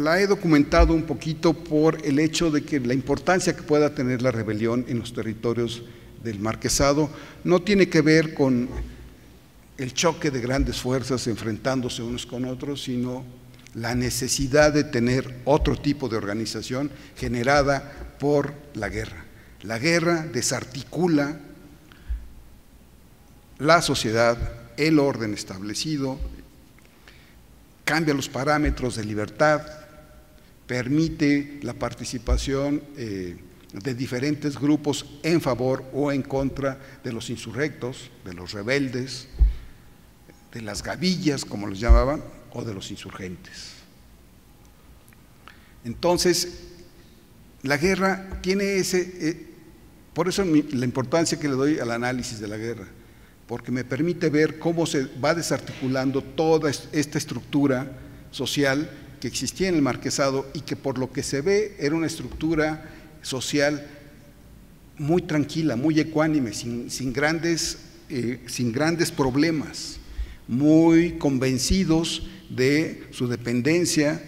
la he documentado un poquito por el hecho de que la importancia que pueda tener la rebelión en los territorios del marquesado no tiene que ver con el choque de grandes fuerzas enfrentándose unos con otros, sino la necesidad de tener otro tipo de organización generada por la guerra. La guerra desarticula la sociedad, el orden establecido, cambia los parámetros de libertad, permite la participación de diferentes grupos en favor o en contra de los insurrectos, de los rebeldes, de las gavillas, como los llamaban, o de los insurgentes. Entonces, la guerra tiene por eso la importancia que le doy al análisis de la guerra, porque me permite ver cómo se va desarticulando toda esta estructura social que existía en el marquesado y que, por lo que se ve, era una estructura social muy tranquila, muy ecuánime, sin grandes problemas, muy convencidos de su dependencia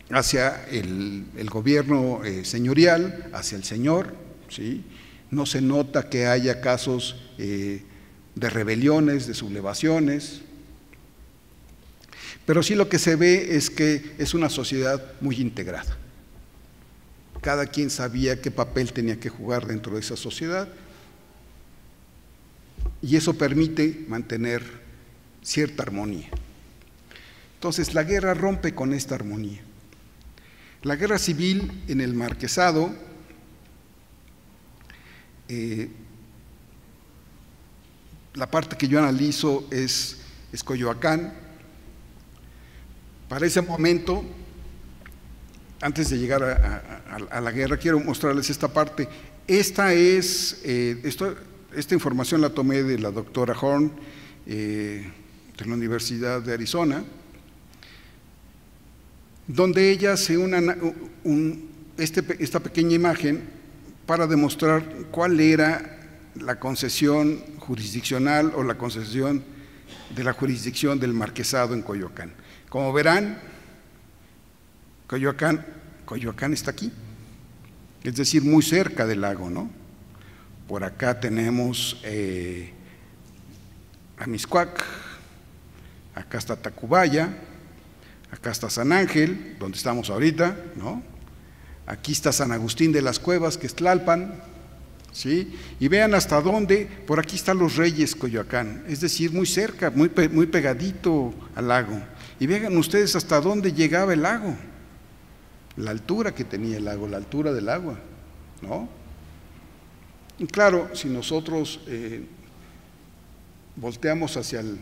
hacia el gobierno señorial, hacia el señor, ¿sí? No se nota que haya casos de rebeliones, de sublevaciones, pero sí lo que se ve es que es una sociedad muy integrada. Cada quien sabía qué papel tenía que jugar dentro de esa sociedad y eso permite mantener cierta armonía. Entonces la guerra rompe con esta armonía. La guerra civil en el Marquesado la parte que yo analizo es Coyoacán. Para ese momento, antes de llegar a la guerra, quiero mostrarles esta parte. Esta información la tomé de la doctora Horn, de la Universidad de Arizona, donde ella hace esta pequeña imagen para demostrar cuál era la concesión jurisdiccional o la concesión de la jurisdicción del Marquesado en Coyoacán. Como verán, Coyoacán está aquí, es decir, muy cerca del lago, ¿no? Por acá tenemos a Mixcoac, acá está Tacubaya, acá está San Ángel, donde estamos ahorita, ¿no? Aquí está San Agustín de las Cuevas, que es Tlalpan, ¿sí? Y vean hasta dónde, por aquí están los Reyes, Coyoacán, es decir, muy cerca, muy pegadito al lago. Y vean ustedes hasta dónde llegaba el lago, la altura que tenía el lago, la altura del agua, ¿no? Y claro, si nosotros volteamos hacia el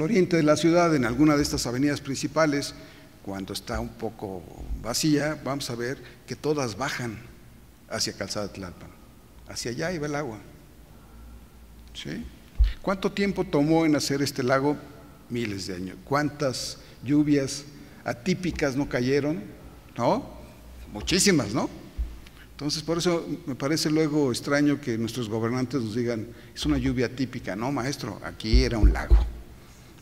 oriente de la ciudad, en alguna de estas avenidas principales, cuando está un poco vacía, vamos a ver que todas bajan hacia Calzada de Tlalpan, hacia allá iba el agua, ¿sí? ¿Cuánto tiempo tomó en hacer este lago? Miles de años. ¿Cuántas lluvias atípicas no cayeron? ¿No? Muchísimas, ¿no? Entonces, por eso me parece luego extraño que nuestros gobernantes nos digan, es una lluvia típica. No, maestro, aquí era un lago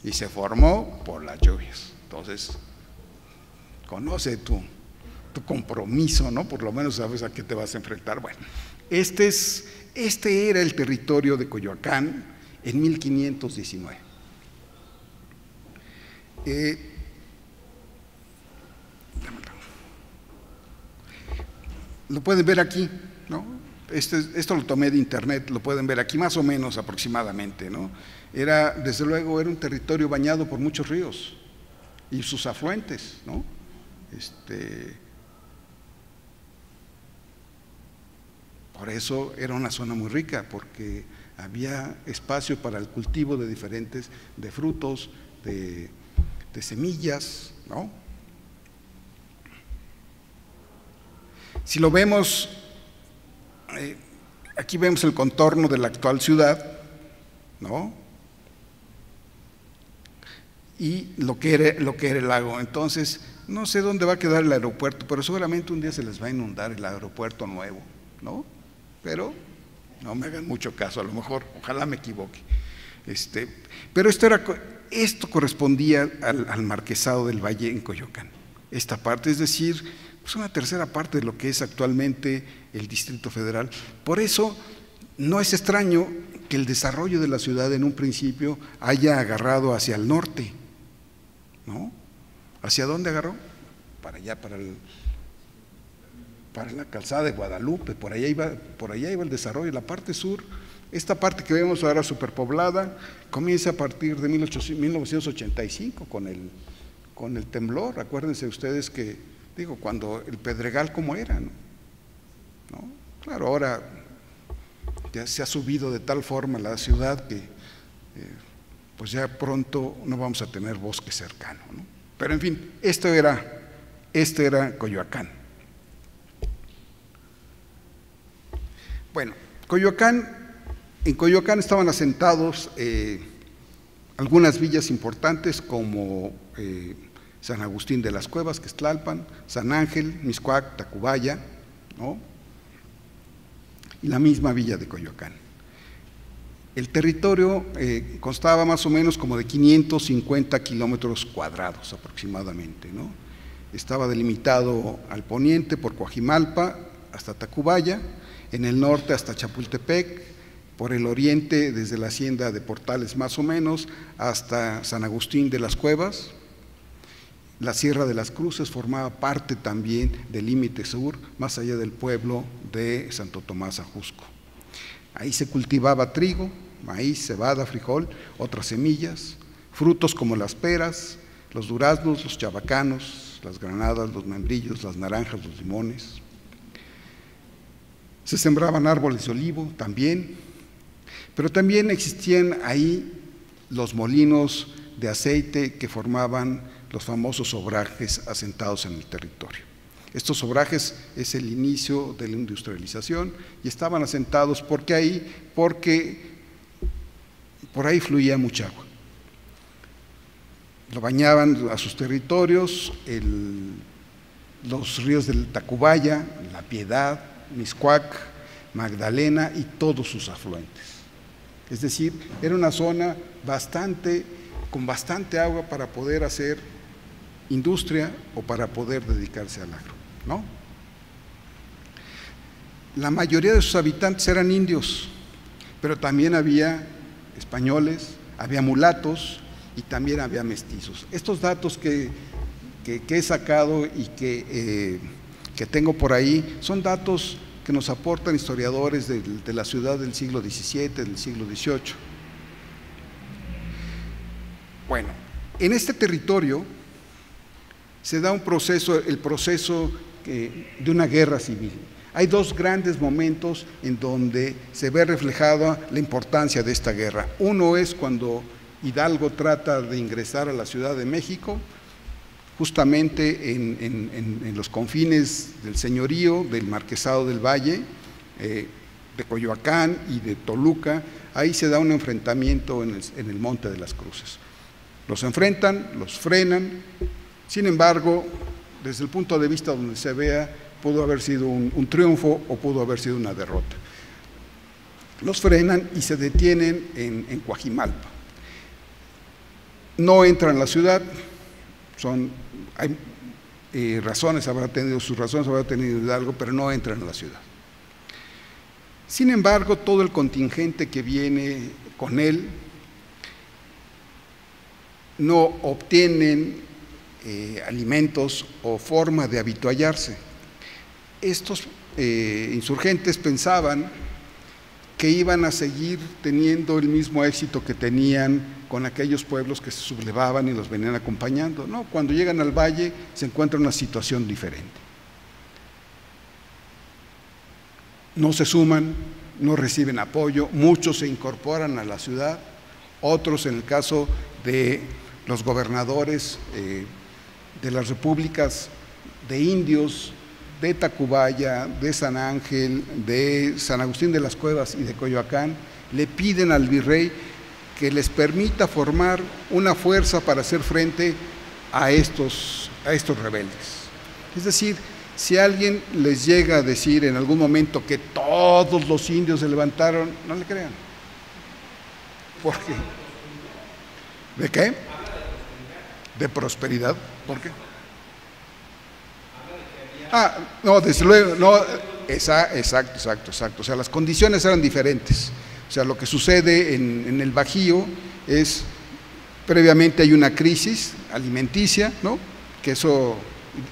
y se formó por las lluvias. Entonces, conoce tu compromiso, ¿no? Por lo menos sabes a qué te vas a enfrentar. Bueno, este era el territorio de Coyoacán en 1519. Lo pueden ver aquí, ¿no? Esto lo tomé de internet, lo pueden ver aquí más o menos aproximadamente, ¿no? Desde luego era un territorio bañado por muchos ríos y sus afluentes, ¿no? Por eso era una zona muy rica, porque había espacio para el cultivo de diferentes, de frutos, de semillas, ¿no? Si lo vemos, aquí vemos el contorno de la actual ciudad, ¿no? Y lo que era el lago. Entonces, no sé dónde va a quedar el aeropuerto, pero seguramente un día se les va a inundar el aeropuerto nuevo, ¿no? Pero no me hagan mucho caso, a lo mejor, ojalá me equivoque. Pero esto correspondía al Marquesado del Valle en Coyoacán, esta parte, es decir, pues una tercera parte de lo que es actualmente el Distrito Federal. Por eso no es extraño que el desarrollo de la ciudad en un principio haya agarrado hacia el norte, ¿no? ¿Hacia dónde agarró? Para allá, para la calzada de Guadalupe, por allá iba el desarrollo. La parte sur, esta parte que vemos ahora superpoblada, comienza a partir de 1985 con el temblor. Acuérdense ustedes que, cuando el Pedregal como era, ¿no? Claro, ahora ya se ha subido de tal forma la ciudad que pues ya pronto no vamos a tener bosque cercano, ¿no? Pero en fin, esto era Coyoacán. Bueno, en Coyoacán estaban asentados algunas villas importantes como San Agustín de las Cuevas, que es Tlalpan, San Ángel, Mixcoac, Tacubaya, ¿no? Y la misma villa de Coyoacán. El territorio constaba más o menos como de 550 kilómetros cuadrados aproximadamente, ¿no? Estaba delimitado al poniente por Coajimalpa hasta Tacubaya, en el norte hasta Chapultepec, por el oriente desde la hacienda de Portales más o menos hasta San Agustín de las Cuevas. La Sierra de las Cruces formaba parte también del límite sur, más allá del pueblo de Santo Tomás Ajusco. Ahí se cultivaba trigo, maíz, cebada, frijol, otras semillas, frutos como las peras, los duraznos, los chabacanos, las granadas, los membrillos, las naranjas, los limones. Se sembraban árboles de olivo también, pero también existían ahí los molinos de aceite que formaban los famosos obrajes asentados en el territorio. Estos obrajes es el inicio de la industrialización y estaban asentados porque por ahí fluía mucha agua. Lo bañaban a sus territorios los ríos del Tacubaya, La Piedad, Mixcoac, Magdalena y todos sus afluentes. Es decir, era una zona con bastante agua para poder hacer industria o para poder dedicarse al agro, ¿no? La mayoría de sus habitantes eran indios, pero también había españoles, había mulatos y también había mestizos. Estos datos que he sacado y que tengo por ahí son datos que nos aportan historiadores de la ciudad del siglo XVII, del siglo XVIII. Bueno, en este territorio se da el proceso de una guerra civil. Hay dos grandes momentos en donde se ve reflejada la importancia de esta guerra. Uno es cuando Hidalgo trata de ingresar a la Ciudad de México, justamente en los confines del señorío, del Marquesado del Valle, de Coyoacán y de Toluca. Ahí se da un enfrentamiento en el Monte de las Cruces. Los enfrentan, los frenan, sin embargo, desde el punto de vista donde se vea, pudo haber sido un triunfo o pudo haber sido una derrota. Los frenan y se detienen en Coajimalpa. No entran a la ciudad, hay razones, sus razones habrá tenido Hidalgo, pero no entran a la ciudad. Sin embargo, todo el contingente que viene con él no obtienen alimentos o forma de habituallarse. Estos insurgentes pensaban que iban a seguir teniendo el mismo éxito que tenían con aquellos pueblos que se sublevaban y los venían acompañando. No, cuando llegan al valle se encuentra una situación diferente. No se suman, no reciben apoyo, muchos se incorporan a la ciudad, otros, en el caso de los gobernadores de las repúblicas de indios, de Tacubaya, de San Ángel, de San Agustín de las Cuevas y de Coyoacán, le piden al virrey que les permita formar una fuerza para hacer frente a estos rebeldes. Es decir, si alguien les llega a decir en algún momento que todos los indios se levantaron, no le crean. ¿Por qué? ¿De qué? ¿De prosperidad? ¿Por qué? No, desde luego, no, exacto. O sea, las condiciones eran diferentes. O sea, lo que sucede en el Bajío es, previamente hay una crisis alimenticia, ¿no? Que eso,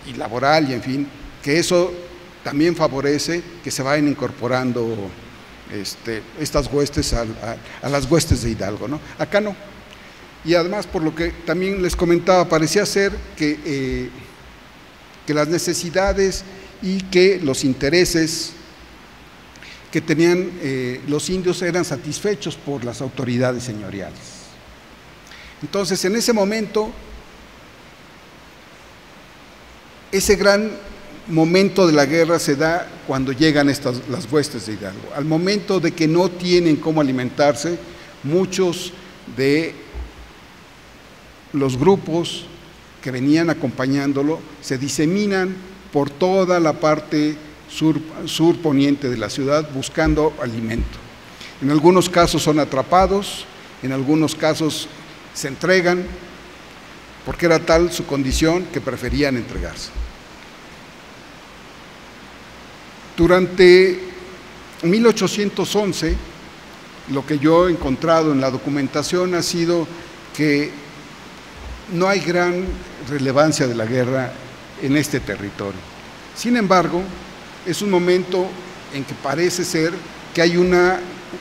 y laboral, y en fin, que eso también favorece que se vayan incorporando estas huestes a las huestes de Hidalgo, ¿no? Acá no. Y además, por lo que también les comentaba, parecía ser que las necesidades y que los intereses que tenían los indios eran satisfechos por las autoridades señoriales. Entonces, en ese momento, ese gran momento de la guerra se da cuando llegan las huestes de Hidalgo. Al momento de que no tienen cómo alimentarse, muchos de los grupos que venían acompañándolo se diseminan por toda la parte sur poniente de la ciudad buscando alimento. En algunos casos son atrapados, en algunos casos se entregan, porque era tal su condición que preferían entregarse. Durante 1811, lo que yo he encontrado en la documentación ha sido que no hay gran relevancia de la guerra en este territorio. Sin embargo, es un momento en que parece ser que hay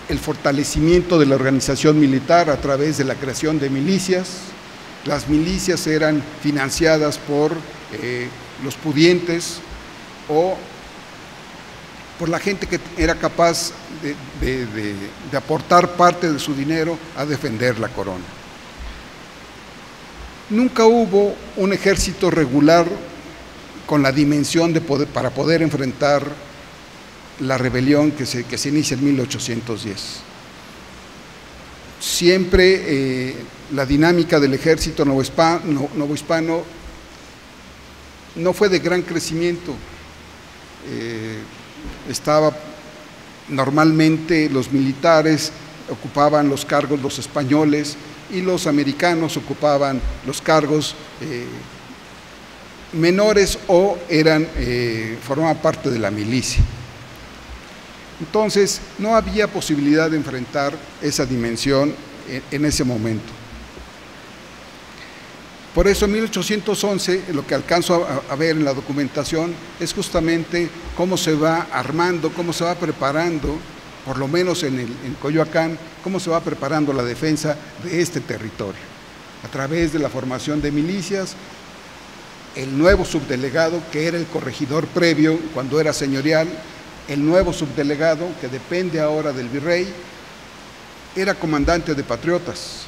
el fortalecimiento de la organización militar a través de la creación de milicias, las milicias eran financiadas por los pudientes o por la gente que era capaz de aportar parte de su dinero a defender la corona. Nunca hubo un ejército regular con la dimensión para poder enfrentar la rebelión que se inicia en 1810. Siempre la dinámica del ejército novohispano no fue de gran crecimiento. Normalmente los militares ocupaban los cargos, los españoles, y los americanos ocupaban los cargos menores o formaban parte de la milicia. Entonces, no había posibilidad de enfrentar esa dimensión en ese momento. Por eso en 1811, lo que alcanzo a ver en la documentación es justamente cómo se va armando, cómo se va preparando, por lo menos en Coyoacán, cómo se va preparando la defensa de este territorio. A través de la formación de milicias, el nuevo subdelegado, que era el corregidor previo cuando era señorial, el nuevo subdelegado, que depende ahora del virrey, era comandante de patriotas.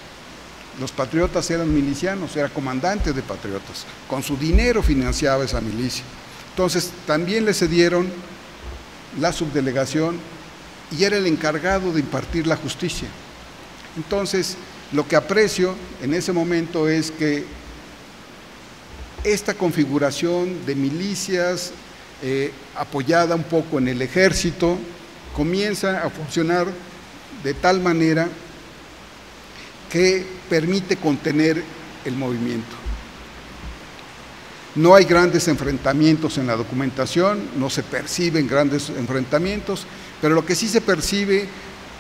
Los patriotas eran milicianos, era comandante de patriotas. Con su dinero financiaba esa milicia. Entonces, también le cedieron la subdelegación y era el encargado de impartir la justicia. Entonces, lo que aprecio en ese momento es que esta configuración de milicias, apoyada un poco en el ejército, comienza a funcionar de tal manera que permite contener el movimiento. No hay grandes enfrentamientos en la documentación, no se perciben grandes enfrentamientos, pero lo que sí se percibe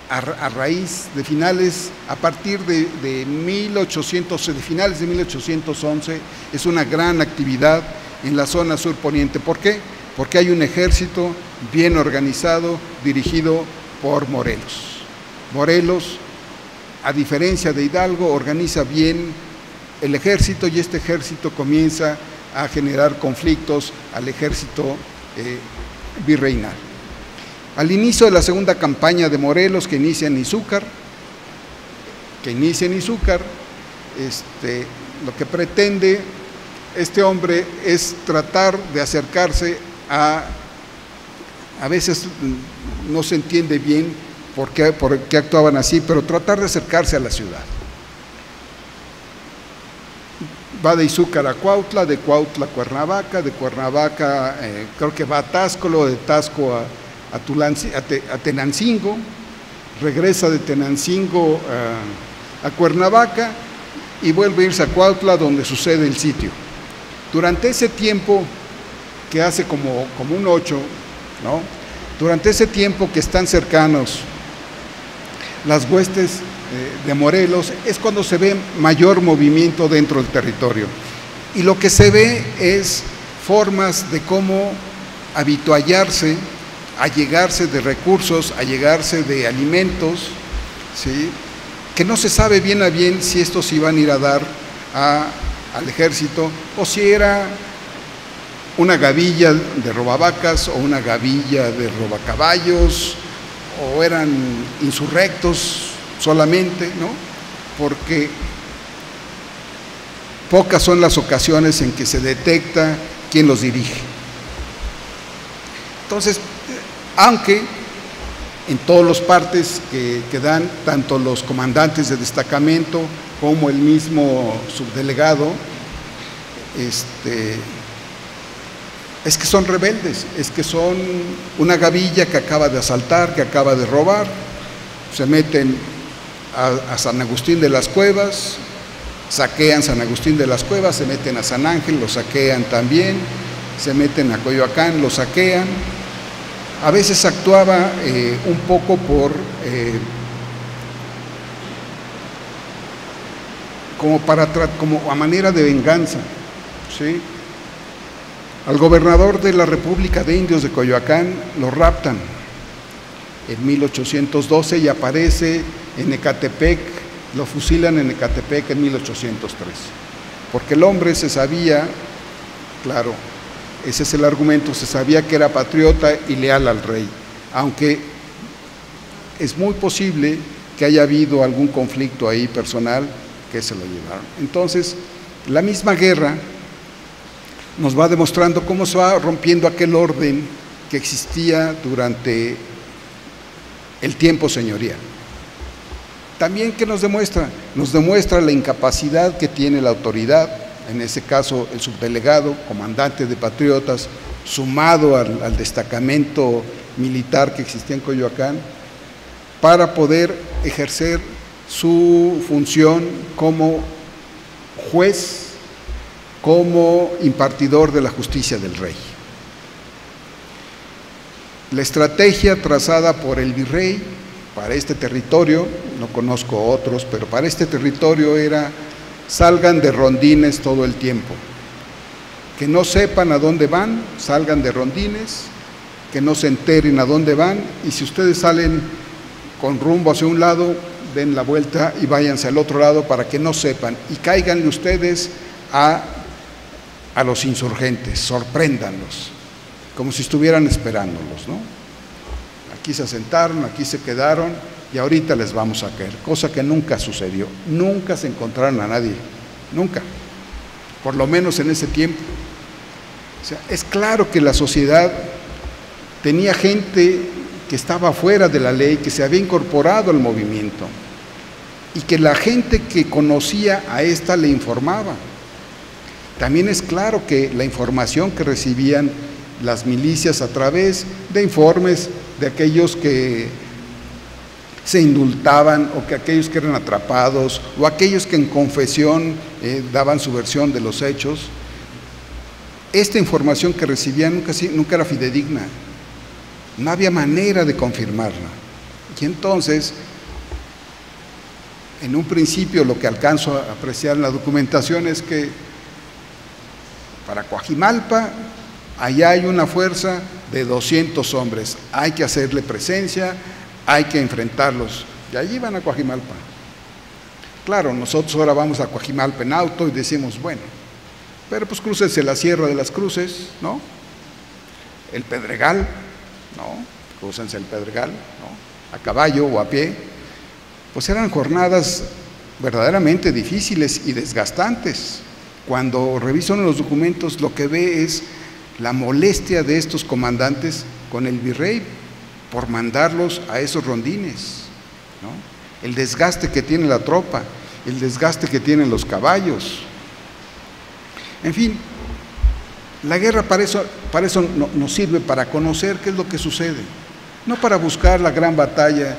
a raíz de finales, a partir de finales de 1811, es una gran actividad en la zona sur-poniente. ¿Por qué? Porque hay un ejército bien organizado, dirigido por Morelos. Morelos, a diferencia de Hidalgo, organiza bien el ejército y este ejército comienza a generar conflictos al ejército virreinal. Al inicio de la segunda campaña de Morelos, que inicia en Izúcar, lo que pretende este hombre es tratar de acercarse a veces no se entiende bien por qué actuaban así, pero tratar de acercarse a la ciudad. Va de Izúcar a Cuautla, de Cuautla a Cuernavaca, de Cuernavaca creo que va a Táscolo, de Tasco a Tenancingo, regresa de Tenancingo a Cuernavaca y vuelve a irse a Cuautla, donde sucede el sitio. Durante ese tiempo, que hace como un 8, ¿no? Durante ese tiempo que están cercanos las huestes de Morelos, es cuando se ve mayor movimiento dentro del territorio. Y lo que se ve es formas de cómo habituallarse, allegarse de recursos, allegarse de alimentos, ¿sí? Que no se sabe bien a bien si estos iban a ir a dar al ejército o si era una gavilla de robavacas o una gavilla de robacaballos o eran insurrectos solamente, ¿no? Porque pocas son las ocasiones en que se detecta quién los dirige. Entonces, aunque en todas las partes que dan, tanto los comandantes de destacamento como el mismo subdelegado, es que son rebeldes, es que son una gavilla que acaba de asaltar, que acaba de robar, se meten a San Agustín de las Cuevas, saquean San Agustín de las Cuevas, se meten a San Ángel, lo saquean también, se meten a Coyoacán, lo saquean. A veces actuaba un poco como a manera de venganza, ¿sí? Al gobernador de la República de Indios de Coyoacán lo raptan en 1812 y aparece en Ecatepec lo fusilan en Ecatepec en 1803, porque el hombre se sabía, claro, ese es el argumento, se sabía que era patriota y leal al rey, aunque es muy posible que haya habido algún conflicto ahí personal que se lo llevaron. Entonces, la misma guerra nos va demostrando cómo se va rompiendo aquel orden que existía durante el tiempo señorial. También, ¿qué nos demuestra? Nos demuestra la incapacidad que tiene la autoridad, en ese caso el subdelegado, comandante de patriotas, sumado al destacamento militar que existía en Coyoacán, para poder ejercer su función como juez, como impartidor de la justicia del rey. La estrategia trazada por el virrey para este territorio, no conozco otros, pero para este territorio era: salgan de rondines todo el tiempo, que no sepan a dónde van, salgan de rondines, que no se enteren a dónde van, y si ustedes salen con rumbo hacia un lado, den la vuelta y váyanse al otro lado para que no sepan, y cáiganle ustedes a los insurgentes, sorpréndanlos, como si estuvieran esperándolos, ¿no? Aquí se asentaron, aquí se quedaron y ahorita les vamos a caer, cosa que nunca sucedió, nunca se encontraron a nadie, nunca, por lo menos en ese tiempo. O sea, es claro que la sociedad tenía gente que estaba fuera de la ley, que se había incorporado al movimiento y que la gente que conocía a esta le informaba. También es claro que la información que recibían las milicias a través de informes de aquellos que se indultaban, o que aquellos que eran atrapados, o aquellos que en confesión daban su versión de los hechos, esta información que recibían nunca era fidedigna, no había manera de confirmarla. Y entonces, en un principio, lo que alcanzo a apreciar en la documentación es que para Coajimalpa, allá hay una fuerza de 200 hombres, hay que hacerle presencia, hay que enfrentarlos, y allí van a Coajimalpa. Claro, nosotros ahora vamos a Coajimalpa en auto y decimos, bueno, pero pues crúcense la Sierra de las Cruces, ¿no? El Pedregal, ¿no? Crúcense el Pedregal, ¿no? A caballo o a pie. Pues eran jornadas verdaderamente difíciles y desgastantes. Cuando revisa uno los documentos, lo que ve es la molestia de estos comandantes con el virrey por mandarlos a esos rondines, ¿no? El desgaste que tiene la tropa, el desgaste que tienen los caballos. En fin, la guerra para eso nos sirve, para conocer qué es lo que sucede, no para buscar la gran batalla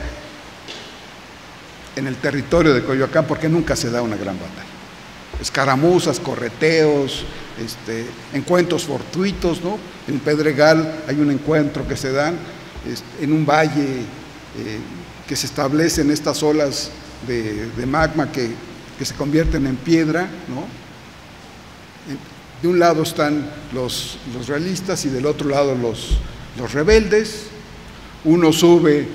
en el territorio de Coyoacán, porque nunca se da una gran batalla. Escaramuzas, correteos, encuentros fortuitos, ¿no? En Pedregal hay un encuentro que se dan en un valle que se establecen estas olas de magma que se convierten en piedra, ¿no? De un lado están los realistas y del otro lado los rebeldes. Uno sube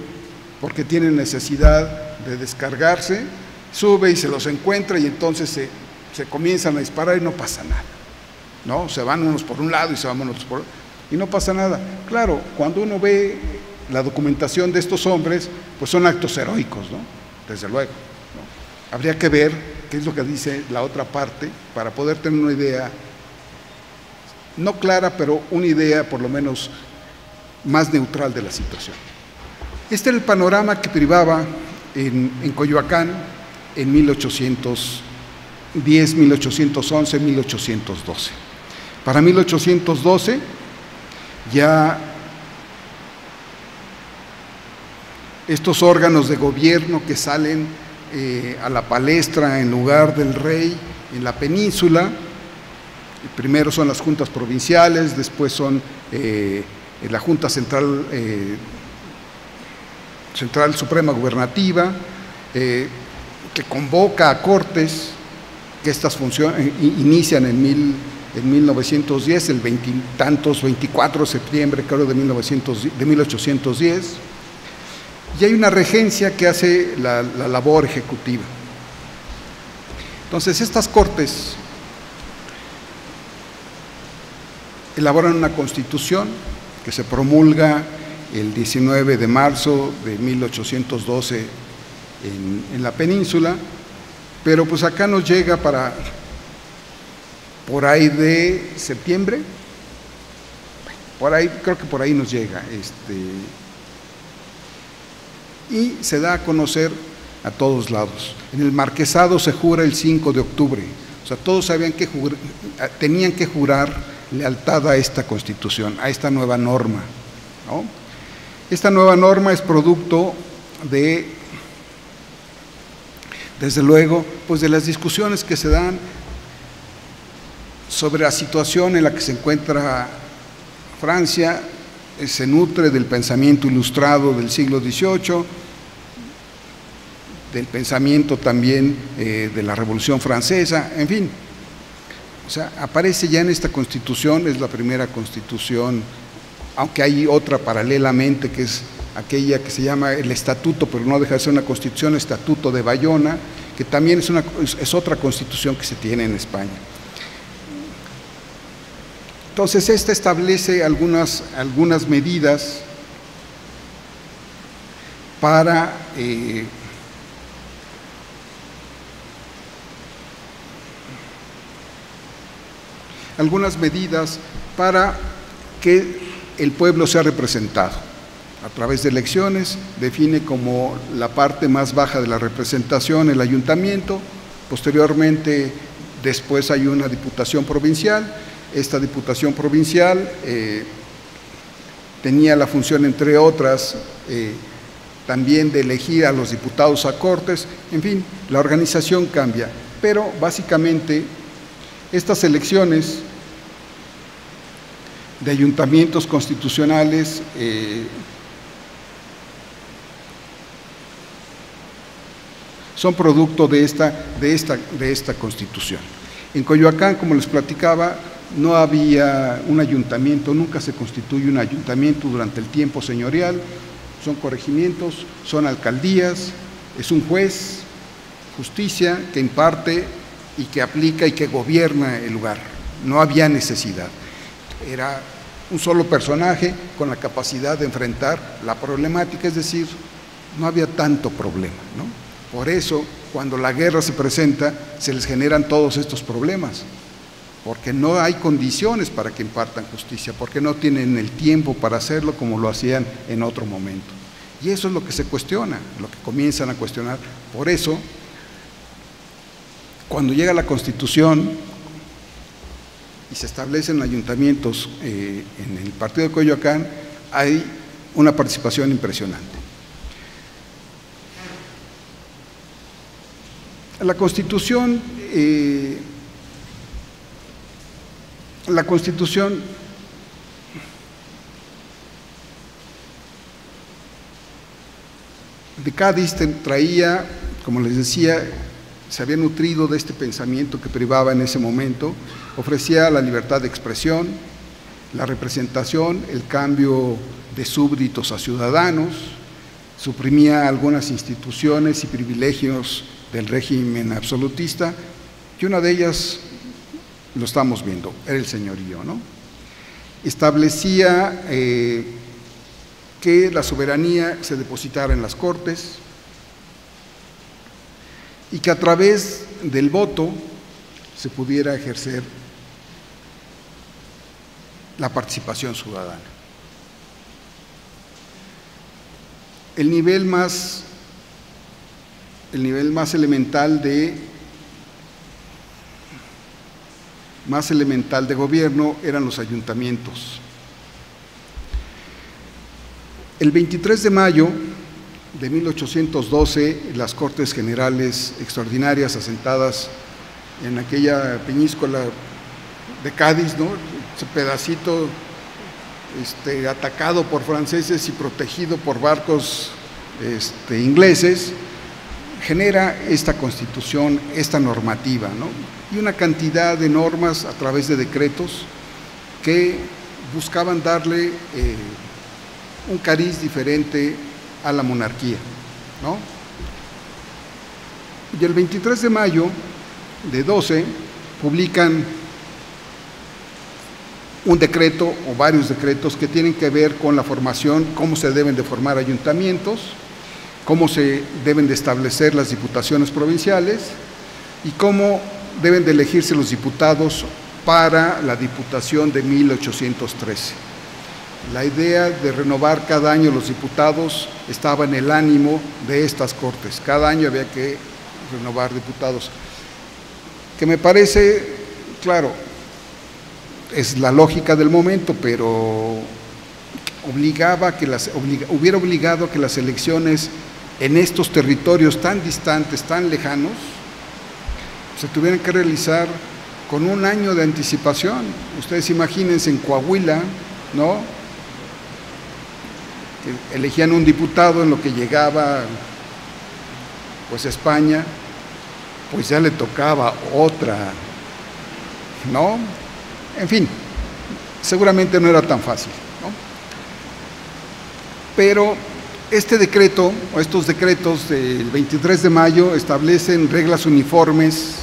porque tiene necesidad de descargarse, sube y se los encuentra, y entonces se comienzan a disparar y no pasa nada, ¿no? Se van unos por un lado y se van otros por otro, y no pasa nada. Claro, cuando uno ve la documentación de estos hombres, pues son actos heroicos, ¿no? Desde luego, ¿no? Habría que ver qué es lo que dice la otra parte para poder tener una idea, no clara, pero una idea por lo menos más neutral de la situación. Este era el panorama que privaba en Coyoacán en 1810, 1811, 1812. Para 1812 ya estos órganos de gobierno que salen a la palestra en lugar del rey en la península, primero son las juntas provinciales, después son la Junta Central Suprema Gubernativa, que convoca a cortes, que estas inician en 1910, el 24 de septiembre, creo, de 1810, y hay una regencia que hace la labor ejecutiva. Entonces, estas Cortes elaboran una Constitución que se promulga el 19 de marzo de 1812 en la península, pero pues acá nos llega por ahí de septiembre, por ahí, creo que por ahí nos llega, y se da a conocer a todos lados. En el Marquesado se jura el 5 de octubre, o sea, todos sabían que tenían que jurar lealtad a esta Constitución, a esta nueva norma, ¿no? Esta nueva norma es producto de, desde luego, pues de las discusiones que se dan sobre la situación en la que se encuentra Francia. Se nutre del pensamiento ilustrado del siglo XVIII, del pensamiento también de la Revolución Francesa, en fin. O sea, aparece ya en esta Constitución, es la primera Constitución, aunque hay otra paralelamente, que es aquella que se llama el Estatuto, pero no deja de ser una Constitución, Estatuto de Bayona, que también es otra Constitución que se tiene en España. Entonces, esta establece algunas medidas para que el pueblo sea representado a través de elecciones. Define como la parte más baja de la representación el ayuntamiento. Posteriormente, después hay una diputación provincial. Esta diputación provincial tenía la función, entre otras, también de elegir a los diputados a Cortes. En fin, la organización cambia, pero básicamente estas elecciones de ayuntamientos constitucionales son producto de esta Constitución. En Coyoacán, como les platicaba, no había un ayuntamiento, nunca se constituye un ayuntamiento durante el tiempo señorial. Son corregimientos, son alcaldías, es un juez, justicia, que imparte y que aplica y que gobierna el lugar. No había necesidad. Era un solo personaje con la capacidad de enfrentar la problemática, es decir, no había tanto problema, ¿no? Por eso, cuando la guerra se presenta, se les generan todos estos problemas, porque no hay condiciones para que impartan justicia, porque no tienen el tiempo para hacerlo como lo hacían en otro momento. Y eso es lo que se cuestiona, lo que comienzan a cuestionar. Por eso, cuando llega la Constitución y se establecen ayuntamientos en el partido de Coyoacán, hay una participación impresionante. La Constitución de Cádiz traía, como les decía, se había nutrido de este pensamiento que privaba en ese momento, ofrecía la libertad de expresión, la representación, el cambio de súbditos a ciudadanos, suprimía algunas instituciones y privilegios del régimen absolutista, y una de ellas, lo estamos viendo, era el señorío, ¿no? Establecía que la soberanía se depositara en las Cortes y que a través del voto se pudiera ejercer la participación ciudadana. El nivel más elemental de gobierno eran los ayuntamientos. El 23 de mayo de 1812, las Cortes Generales Extraordinarias asentadas en aquella peñíscola de Cádiz, ¿no? Ese pedacito atacado por franceses y protegido por barcos ingleses, genera esta Constitución, esta normativa, ¿no? Y una cantidad de normas a través de decretos que buscaban darle un cariz diferente a la monarquía, ¿no? Y el 23 de mayo de 12 publican un decreto o varios decretos que tienen que ver con la formación, cómo se deben de formar ayuntamientos, cómo se deben de establecer las diputaciones provinciales y cómo deben de elegirse los diputados para la Diputación de 1813. La idea de renovar cada año los diputados estaba en el ánimo de estas Cortes. Cada año había que renovar diputados, que me parece, claro, es la lógica del momento, pero hubiera obligado a que las elecciones en estos territorios tan distantes, tan lejanos, se tuvieran que realizar con un año de anticipación. Ustedes imagínense en Coahuila, ¿no?, que elegían un diputado en lo que llegaba pues a España, pues ya le tocaba otra, ¿no? En fin, seguramente no era tan fácil, ¿no? Pero este decreto, o estos decretos del 23 de mayo, establecen reglas uniformes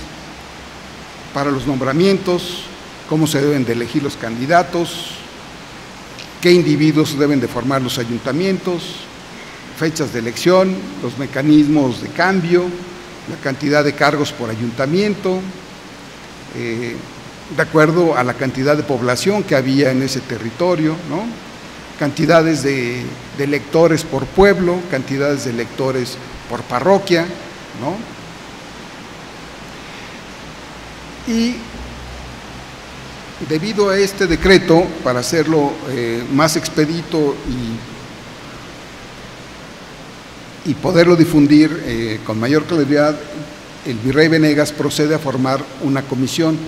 para los nombramientos, cómo se deben de elegir los candidatos, qué individuos deben de formar los ayuntamientos, fechas de elección, los mecanismos de cambio, la cantidad de cargos por ayuntamiento, de acuerdo a la cantidad de población que había en ese territorio, ¿no?, cantidades de electores por pueblo, cantidades de electores por parroquia, ¿no? Y debido a este decreto, para hacerlo más expedito y poderlo difundir con mayor claridad, el virrey Venegas procede a formar una comisión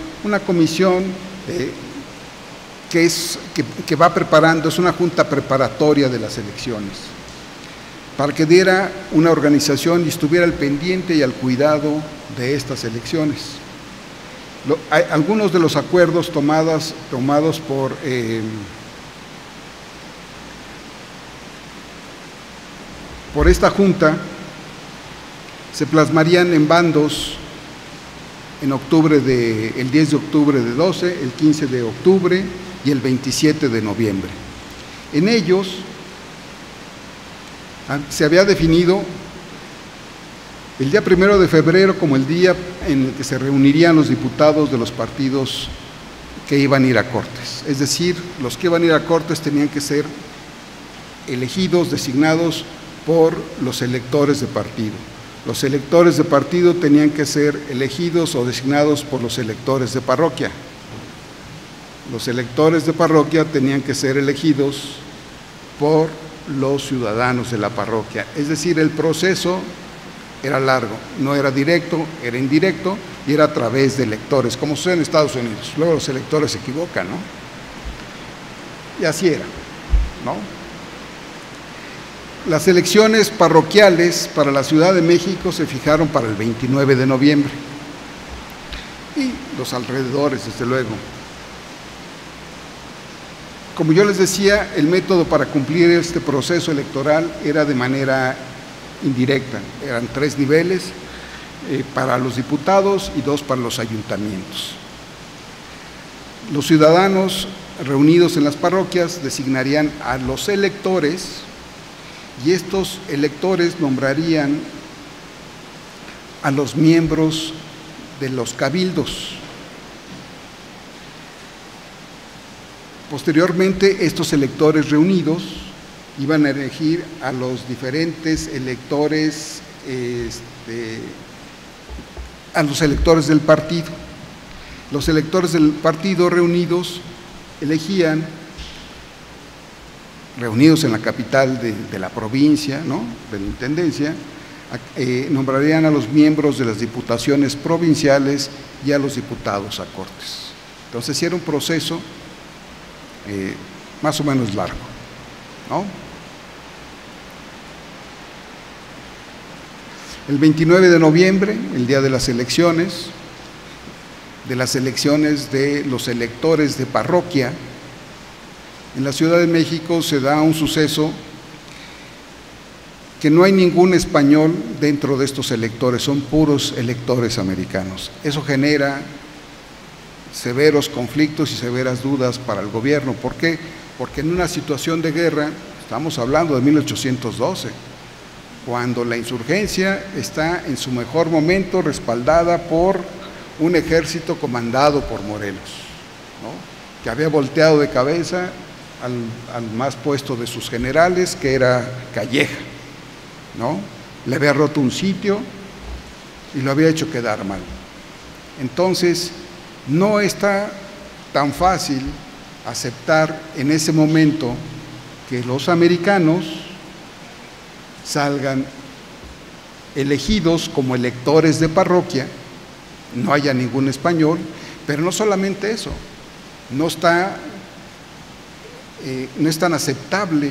que va preparando, es una junta preparatoria de las elecciones, para que diera una organización y estuviera al pendiente y al cuidado de estas elecciones. Algunos de los acuerdos tomados por esta junta se plasmarían en bandos en el 10 de octubre de 12, el 15 de octubre y el 27 de noviembre. En ellos se había definido el día 1 de febrero como el día en el que se reunirían los diputados de los partidos que iban a ir a Cortes. Es decir, los que iban a ir a Cortes tenían que ser elegidos, designados por los electores de partido. Los electores de partido tenían que ser elegidos o designados por los electores de parroquia. Los electores de parroquia tenían que ser elegidos por los ciudadanos de la parroquia. Es decir, el proceso era largo, no era directo, era indirecto y era a través de electores, como sucede en Estados Unidos. Luego los electores se equivocan, ¿no? Y así era, ¿no? Las elecciones parroquiales para la Ciudad de México se fijaron para el 29 de noviembre y los alrededores, desde luego. Como yo les decía, el método para cumplir este proceso electoral era de manera indirecta. Eran 3 niveles para los diputados y 2 para los ayuntamientos. Los ciudadanos reunidos en las parroquias designarían a los electores y estos electores nombrarían a los miembros de los cabildos. Posteriormente, estos electores reunidos iban a elegir a los diferentes electores, a los electores del partido. Los electores del partido reunidos elegían, reunidos en la capital de la provincia, ¿no?, de la intendencia, nombrarían a los miembros de las diputaciones provinciales y a los diputados a Cortes. Entonces, sí era un proceso más o menos largo, ¿no? El 29 de noviembre, el día de las elecciones de los electores de parroquia, en la Ciudad de México se da un suceso que no hay ningún español dentro de estos electores, son puros electores americanos. Eso genera severos conflictos y severas dudas para el gobierno. ¿Por qué? Porque en una situación de guerra, estamos hablando de 1812, cuando la insurgencia está en su mejor momento, respaldada por un ejército comandado por Morelos, ¿no?, que había volteado de cabeza al más puesto de sus generales, que era Calleja, ¿no? Le había roto un sitio y lo había hecho quedar mal. Entonces, no está tan fácil aceptar en ese momento que los americanos salgan elegidos como electores de parroquia, no haya ningún español, pero no solamente eso, no es tan aceptable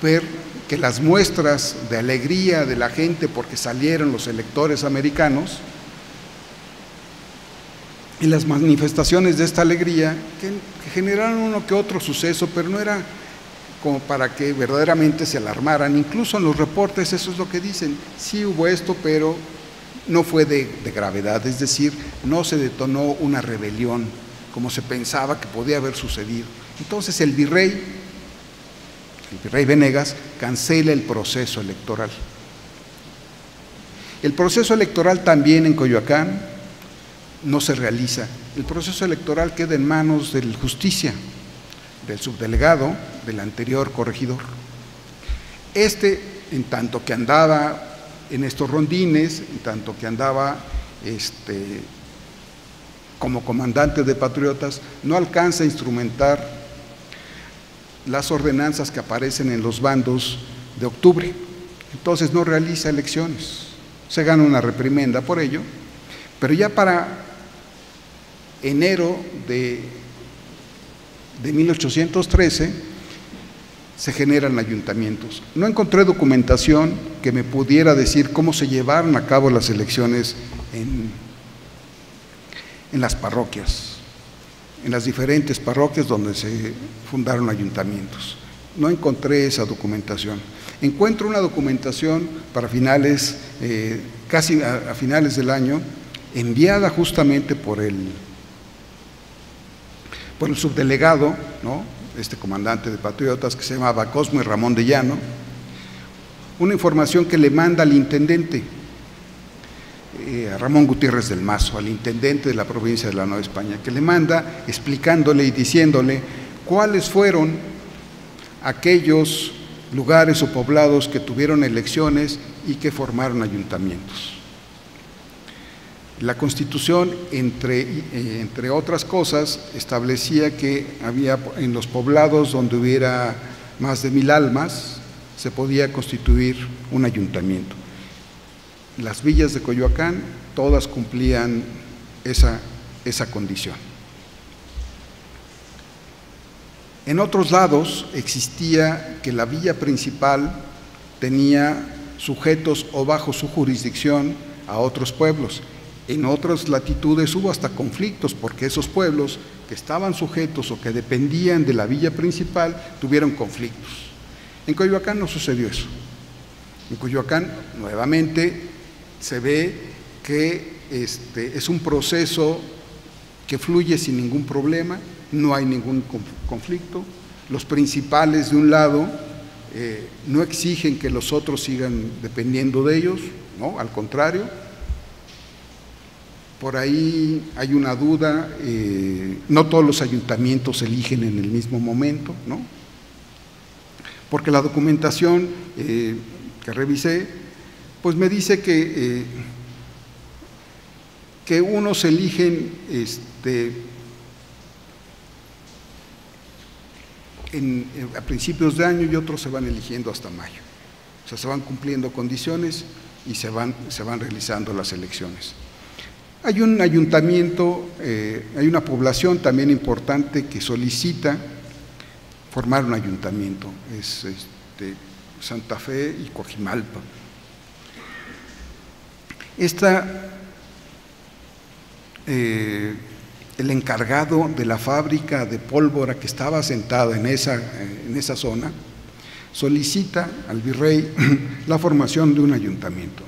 ver que las muestras de alegría de la gente porque salieron los electores americanos y las manifestaciones de esta alegría que generaron uno que otro suceso, pero no era como para que verdaderamente se alarmaran. Incluso en los reportes eso es lo que dicen, sí hubo esto, pero no fue de gravedad, es decir, no se detonó una rebelión como se pensaba que podía haber sucedido. Entonces el virrey Venegas cancela el proceso electoral. El proceso electoral también en Coyoacán no se realiza. El proceso electoral queda en manos del justicia, del subdelegado, del anterior corregidor. En tanto que andaba en estos rondines, en tanto que andaba como comandante de patriotas, no alcanza a instrumentar las ordenanzas que aparecen en los bandos de octubre. Entonces no realiza elecciones, se gana una reprimenda por ello, pero ya para enero de 1813 se generan ayuntamientos. No encontré documentación que me pudiera decir cómo se llevaron a cabo las elecciones en las parroquias, en las diferentes parroquias donde se fundaron ayuntamientos. No encontré esa documentación. Encuentro una documentación para finales, casi a finales del año, enviada justamente por el subdelegado, ¿no?, comandante de patriotas, que se llamaba Cosme Ramón de Llano, una información que le manda al intendente, a Ramón Gutiérrez del Mazo, al intendente de la provincia de la Nueva España, que le manda explicándole y diciéndole cuáles fueron aquellos lugares o poblados que tuvieron elecciones y que formaron ayuntamientos. La Constitución, entre otras cosas, establecía que había en los poblados donde hubiera más de 1000 almas, se podía constituir un ayuntamiento. Las villas de Coyoacán todas cumplían esa condición. En otros lados existía que la villa principal tenía sujetos o bajo su jurisdicción a otros pueblos. En otras latitudes hubo hasta conflictos porque esos pueblos que estaban sujetos o que dependían de la villa principal tuvieron conflictos. En Coyoacán no sucedió eso. En Coyoacán nuevamente se ve que es un proceso que fluye sin ningún problema, no hay ningún conflicto. Los principales de un lado no exigen que los otros sigan dependiendo de ellos, ¿no? Al contrario. Por ahí hay una duda, no todos los ayuntamientos eligen en el mismo momento, ¿no? Porque la documentación que revisé, pues me dice que unos eligen a principios de año y otros se van eligiendo hasta mayo. O sea, se van cumpliendo condiciones y se van realizando las elecciones. Hay un ayuntamiento, hay una población también importante que solicita formar un ayuntamiento, es Santa Fe y Coajimalpa. El encargado de la fábrica de pólvora que estaba asentada en esa zona, solicita al virrey la formación de un ayuntamiento,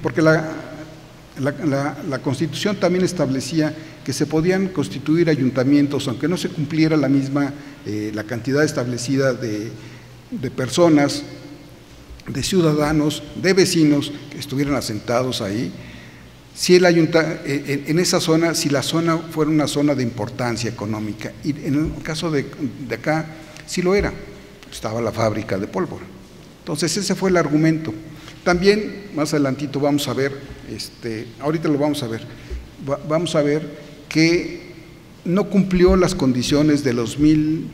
porque la Constitución también establecía que se podían constituir ayuntamientos, aunque no se cumpliera la misma, la cantidad establecida de personas, de ciudadanos, de vecinos que estuvieran asentados ahí, si en esa zona, si la zona fuera una zona de importancia económica, y en el caso de acá, sí lo era, estaba la fábrica de pólvora. Entonces ese fue el argumento. También, más adelantito vamos a ver, ahorita lo vamos a ver que no cumplió las condiciones de los 1000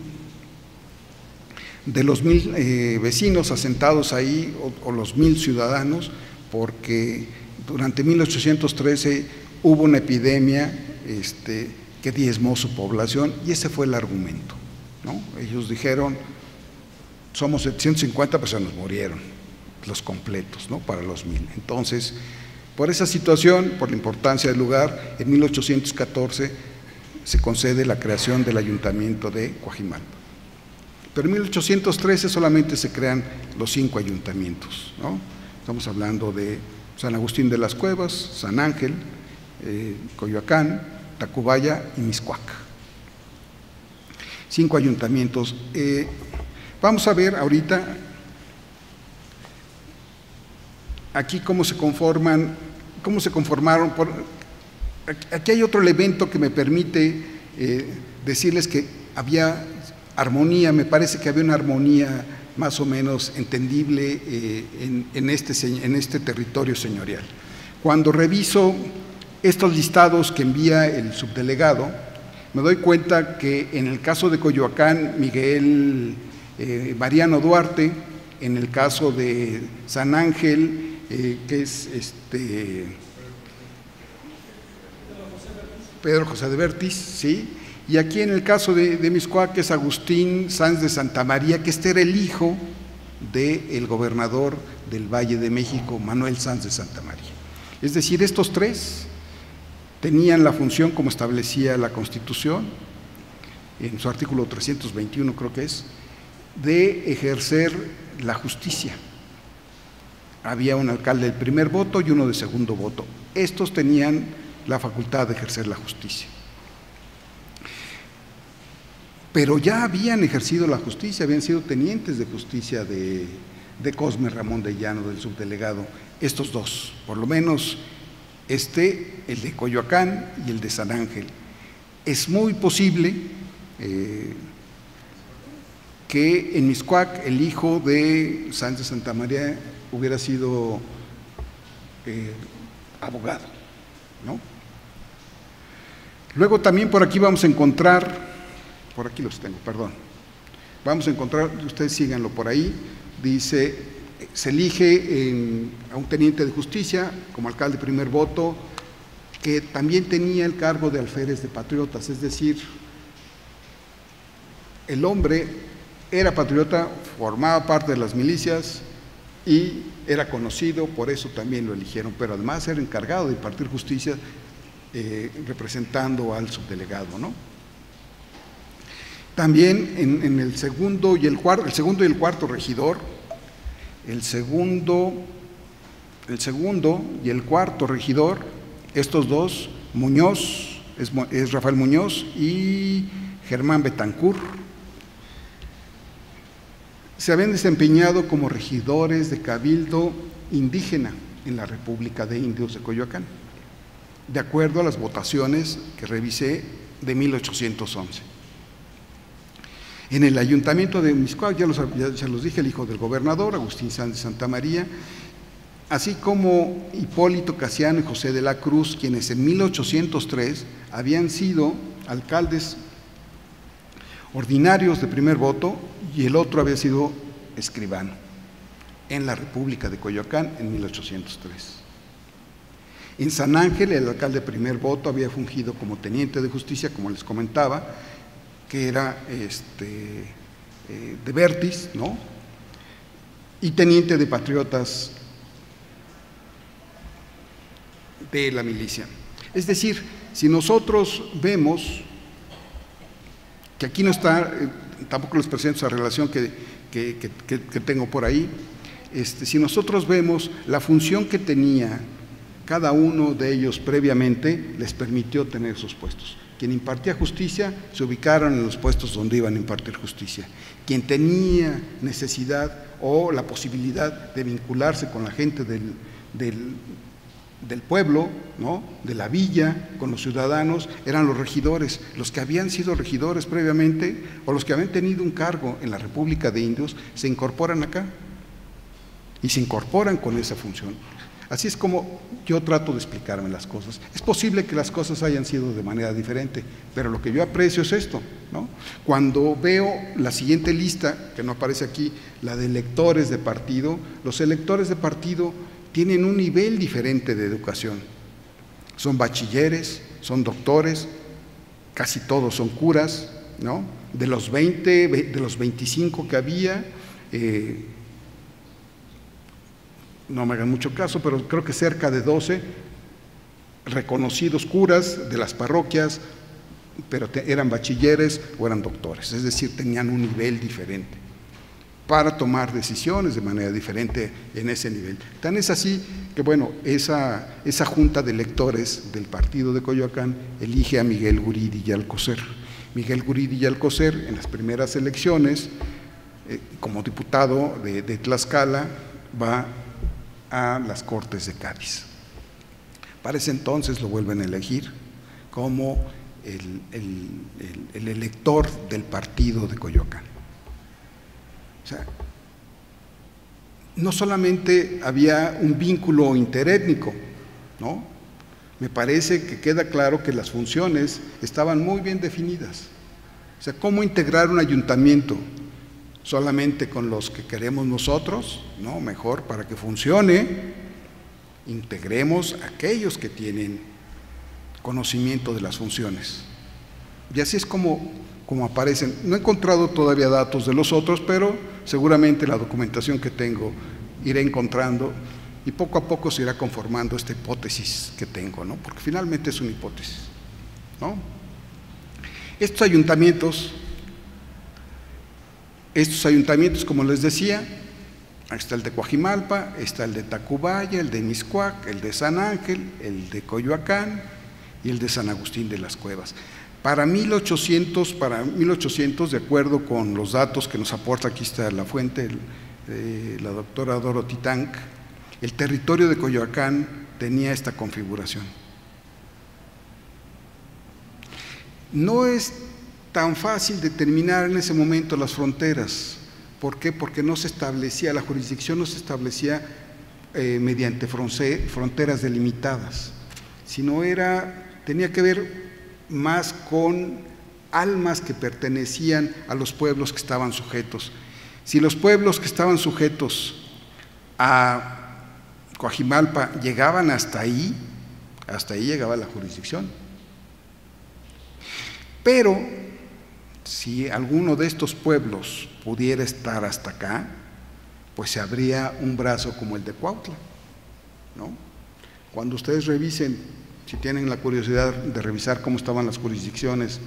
vecinos asentados ahí, o los 1000 ciudadanos, porque durante 1813 hubo una epidemia que diezmó su población, y ese fue el argumento, ¿no? Ellos dijeron, somos 750, pero se nos murieron los completos, ¿no? Para los 1000. Entonces, por esa situación, por la importancia del lugar, en 1814 se concede la creación del ayuntamiento de Coajimalpa. Pero en 1813 solamente se crean los 5 ayuntamientos, ¿no? Estamos hablando de San Agustín de las Cuevas, San Ángel, Coyoacán, Tacubaya y Mixcoac. 5 ayuntamientos. Vamos a ver ahorita aquí cómo se conformaron. Aquí hay otro elemento que me permite decirles que había armonía, me parece que había una armonía más o menos entendible en este territorio señorial. Cuando reviso estos listados que envía el subdelegado, me doy cuenta que en el caso de Coyoacán, Miguel Mariano Duarte, en el caso de San Ángel, que es Pedro José de Vertis, ¿sí? Y aquí en el caso de Mixcoac, que es Agustín Sanz de Santa María, que era el hijo del gobernador del Valle de México, Manuel Sanz de Santa María. Es decir, estos 3 tenían la función, como establecía la Constitución, en su artículo 321 creo que es, de ejercer la justicia. Había un alcalde del primer voto y uno de segundo voto. Estos tenían la facultad de ejercer la justicia. Pero ya habían ejercido la justicia, habían sido tenientes de justicia de Cosme Ramón de Llano, del subdelegado, estos 2, por lo menos el de Coyoacán y el de San Ángel. Es muy posible que en Mixcoac el hijo de Sanz de Santa María hubiera sido abogado, ¿no? Luego también por aquí vamos a encontrar, por aquí los tengo, perdón, vamos a encontrar, ustedes síganlo por ahí, dice, se elige a un teniente de justicia como alcalde de primer voto, que también tenía el cargo de alférez de patriotas, es decir, el hombre era patriota, formaba parte de las milicias y era conocido, por eso también lo eligieron, pero además era encargado de impartir justicia representando al subdelegado, ¿no? También en el segundo y el cuarto regidor, el segundo y el cuarto regidor, estos 2, Muñoz, es Rafael Muñoz y Germán Betancourt, se habían desempeñado como regidores de cabildo indígena en la República de Indios de Coyoacán, de acuerdo a las votaciones que revisé de 1811. En el ayuntamiento de Mixcoac, ya los dije, el hijo del gobernador, Agustín Sanz de Santa María, así como Hipólito Casiano y José de la Cruz, quienes en 1803 habían sido alcaldes ordinarios de primer voto, y el otro había sido escribano en la República de Coyoacán en 1803. En San Ángel, el alcalde de primer voto había fungido como teniente de justicia, como les comentaba, que era de Vertis, ¿no? Y teniente de patriotas de la milicia. Es decir, si nosotros vemos que aquí no está, tampoco les presento esa relación que tengo por ahí, si nosotros vemos la función que tenía cada uno de ellos previamente, les permitió tener sus puestos. Quien impartía justicia se ubicaron en los puestos donde iban a impartir justicia. Quien tenía necesidad o la posibilidad de vincularse con la gente del pueblo, ¿no?, de la villa, con los ciudadanos, eran los regidores, los que habían sido regidores previamente o los que habían tenido un cargo en la República de Indios, se incorporan acá y se incorporan con esa función. Así es como yo trato de explicarme las cosas. Es posible que las cosas hayan sido de manera diferente, pero lo que yo aprecio es esto, ¿no? Cuando veo la siguiente lista, que no aparece aquí, la de electores de partido, los electores de partido tienen un nivel diferente de educación. Son bachilleres, son doctores, casi todos son curas, ¿no? De los 20, de los 25 que había, no me hagan mucho caso, pero creo que cerca de 12 reconocidos curas de las parroquias, pero eran bachilleres o eran doctores, es decir, tenían un nivel diferente para tomar decisiones de manera diferente en ese nivel. Tan es así que, bueno, esa junta de electores del partido de Coyoacán elige a Miguel Guridi y Alcocer. Miguel Guridi y Alcocer, en las primeras elecciones, como diputado de Tlaxcala, va a las Cortes de Cádiz. Para ese entonces lo vuelven a elegir como el elector del partido de Coyoacán. O sea, no solamente había un vínculo interétnico, ¿no? Me parece que queda claro que las funciones estaban muy bien definidas. O sea, ¿cómo integrar un ayuntamiento? Solamente con los que queremos nosotros, no, mejor para que funcione, integremos a aquellos que tienen conocimiento de las funciones. Y así es como aparecen. No he encontrado todavía datos de los otros, pero seguramente la documentación que tengo iré encontrando y poco a poco se irá conformando esta hipótesis que tengo, ¿no? Porque finalmente es una hipótesis, ¿no? Estos ayuntamientos, como les decía, está el de Coajimalpa, está el de Tacubaya, el de Mixcoac, el de San Ángel, el de Coyoacán y el de San Agustín de las Cuevas. Para 1800, de acuerdo con los datos que nos aporta, aquí está la fuente, la doctora Dorothy Tank, el territorio de Coyoacán tenía esta configuración. No es tan fácil determinar en ese momento las fronteras. ¿Por qué? Porque no se establecía, la jurisdicción no se establecía mediante fronteras delimitadas, sino tenía que ver más con almas que pertenecían a los pueblos que estaban sujetos. Si los pueblos que estaban sujetos a Coajimalpa llegaban hasta ahí llegaba la jurisdicción. Pero si alguno de estos pueblos pudiera estar hasta acá, pues se abría un brazo como el de Cuautla, ¿no? Cuando ustedes revisen, si tienen la curiosidad de revisar cómo estaban las jurisdicciones,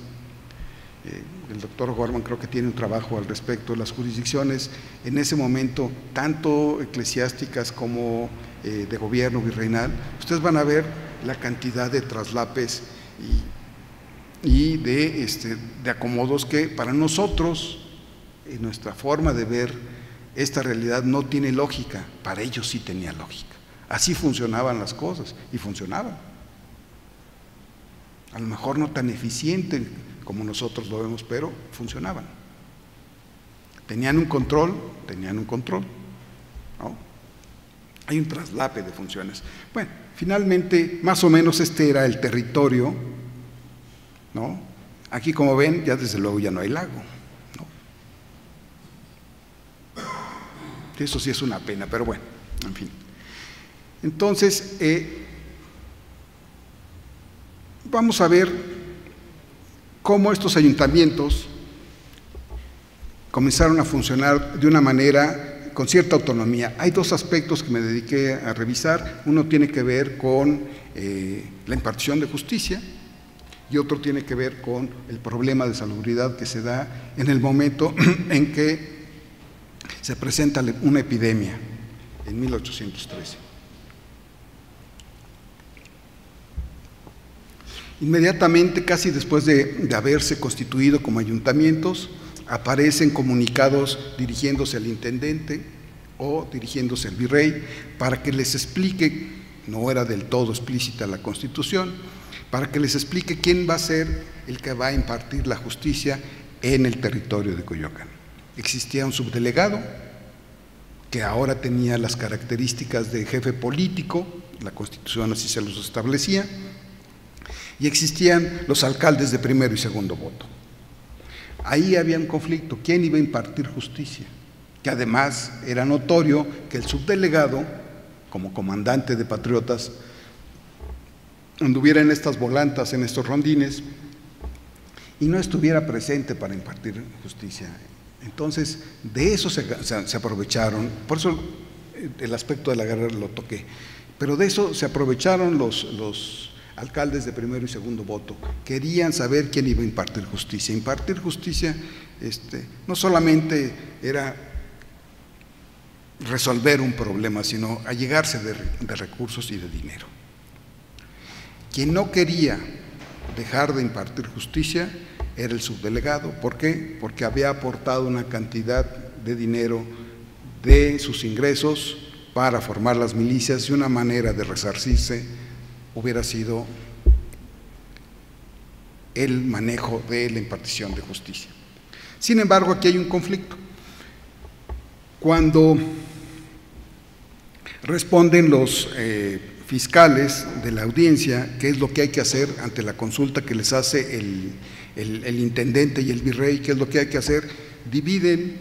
el doctor Gorman creo que tiene un trabajo al respecto, las jurisdicciones en ese momento, tanto eclesiásticas como de gobierno virreinal, ustedes van a ver la cantidad de traslapes y de acomodos que para nosotros, en nuestra forma de ver esta realidad, no tiene lógica. Para ellos sí tenía lógica. Así funcionaban las cosas y funcionaban. A lo mejor no tan eficiente como nosotros lo vemos, pero funcionaban. Tenían un control, ¿no? Hay un traslape de funciones. Bueno, finalmente, más o menos este era el territorio, ¿no? Aquí, como ven, ya desde luego ya no hay lago, ¿no? Eso sí es una pena, pero bueno, en fin. Entonces, vamos a ver cómo estos ayuntamientos comenzaron a funcionar de una manera con cierta autonomía. Hay dos aspectos que me dediqué a revisar. Uno tiene que ver con la impartición de justicia y otro tiene que ver con el problema de salubridad que se da en el momento en que se presenta una epidemia en 1813. Inmediatamente, casi después de haberse constituido como ayuntamientos, aparecen comunicados dirigiéndose al intendente o dirigiéndose al virrey para que les explique, no era del todo explícita la Constitución, para que les explique quién va a ser el que va a impartir la justicia en el territorio de Coyoacán. Existía un subdelegado que ahora tenía las características de jefe político, la Constitución así se los establecía, y existían los alcaldes de primero y segundo voto. Ahí había un conflicto, ¿quién iba a impartir justicia? Que además era notorio que el subdelegado, como comandante de patriotas, anduviera en estas volantas, en estos rondines, y no estuviera presente para impartir justicia. Entonces, de eso se aprovecharon, por eso el aspecto de la guerra lo toqué, pero de eso se aprovecharon los alcaldes de primero y segundo voto. Querían saber quién iba a impartir justicia. Impartir justicia no solamente era resolver un problema, sino allegarse de recursos y de dinero. Quien no quería dejar de impartir justicia era el subdelegado. ¿Por qué? Porque había aportado una cantidad de dinero de sus ingresos para formar las milicias, y una manera de resarcirse hubiera sido el manejo de la impartición de justicia. Sin embargo, aquí hay un conflicto. Cuando responden los fiscales de la audiencia, qué es lo que hay que hacer ante la consulta que les hace el intendente y el virrey, qué es lo que hay que hacer, dividen,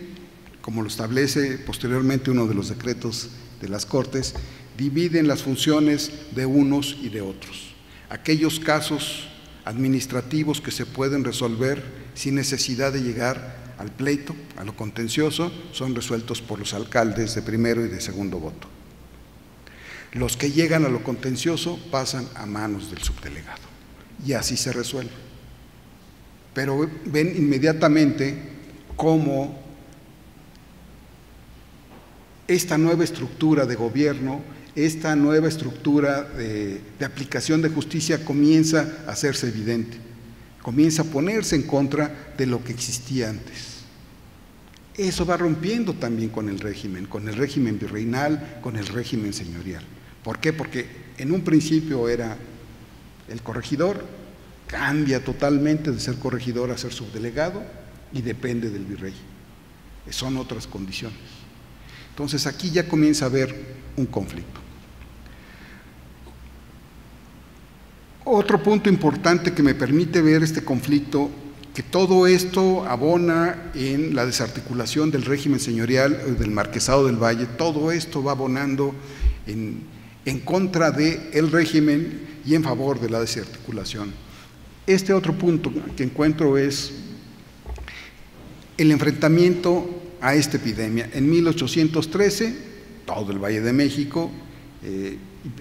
como lo establece posteriormente uno de los decretos de las Cortes, dividen las funciones de unos y de otros. Aquellos casos administrativos que se pueden resolver sin necesidad de llegar al pleito, a lo contencioso, son resueltos por los alcaldes de primero y de segundo voto. Los que llegan a lo contencioso pasan a manos del subdelegado, y así se resuelve. Pero ven inmediatamente cómo esta nueva estructura de gobierno, esta nueva estructura de aplicación de justicia comienza a hacerse evidente, comienza a ponerse en contra de lo que existía antes. Eso va rompiendo también con el régimen virreinal, con el régimen señorial. ¿Por qué? Porque en un principio era el corregidor, cambia totalmente de ser corregidor a ser subdelegado y depende del virrey. Son otras condiciones. Entonces aquí ya comienza a haber un conflicto. Otro punto importante que me permite ver este conflicto, que todo esto abona en la desarticulación del régimen señorial, del Marquesado del Valle, todo esto va abonando en contra del régimen y en favor de la desarticulación. Este otro punto que encuentro es el enfrentamiento a esta epidemia. En 1813, todo el Valle de México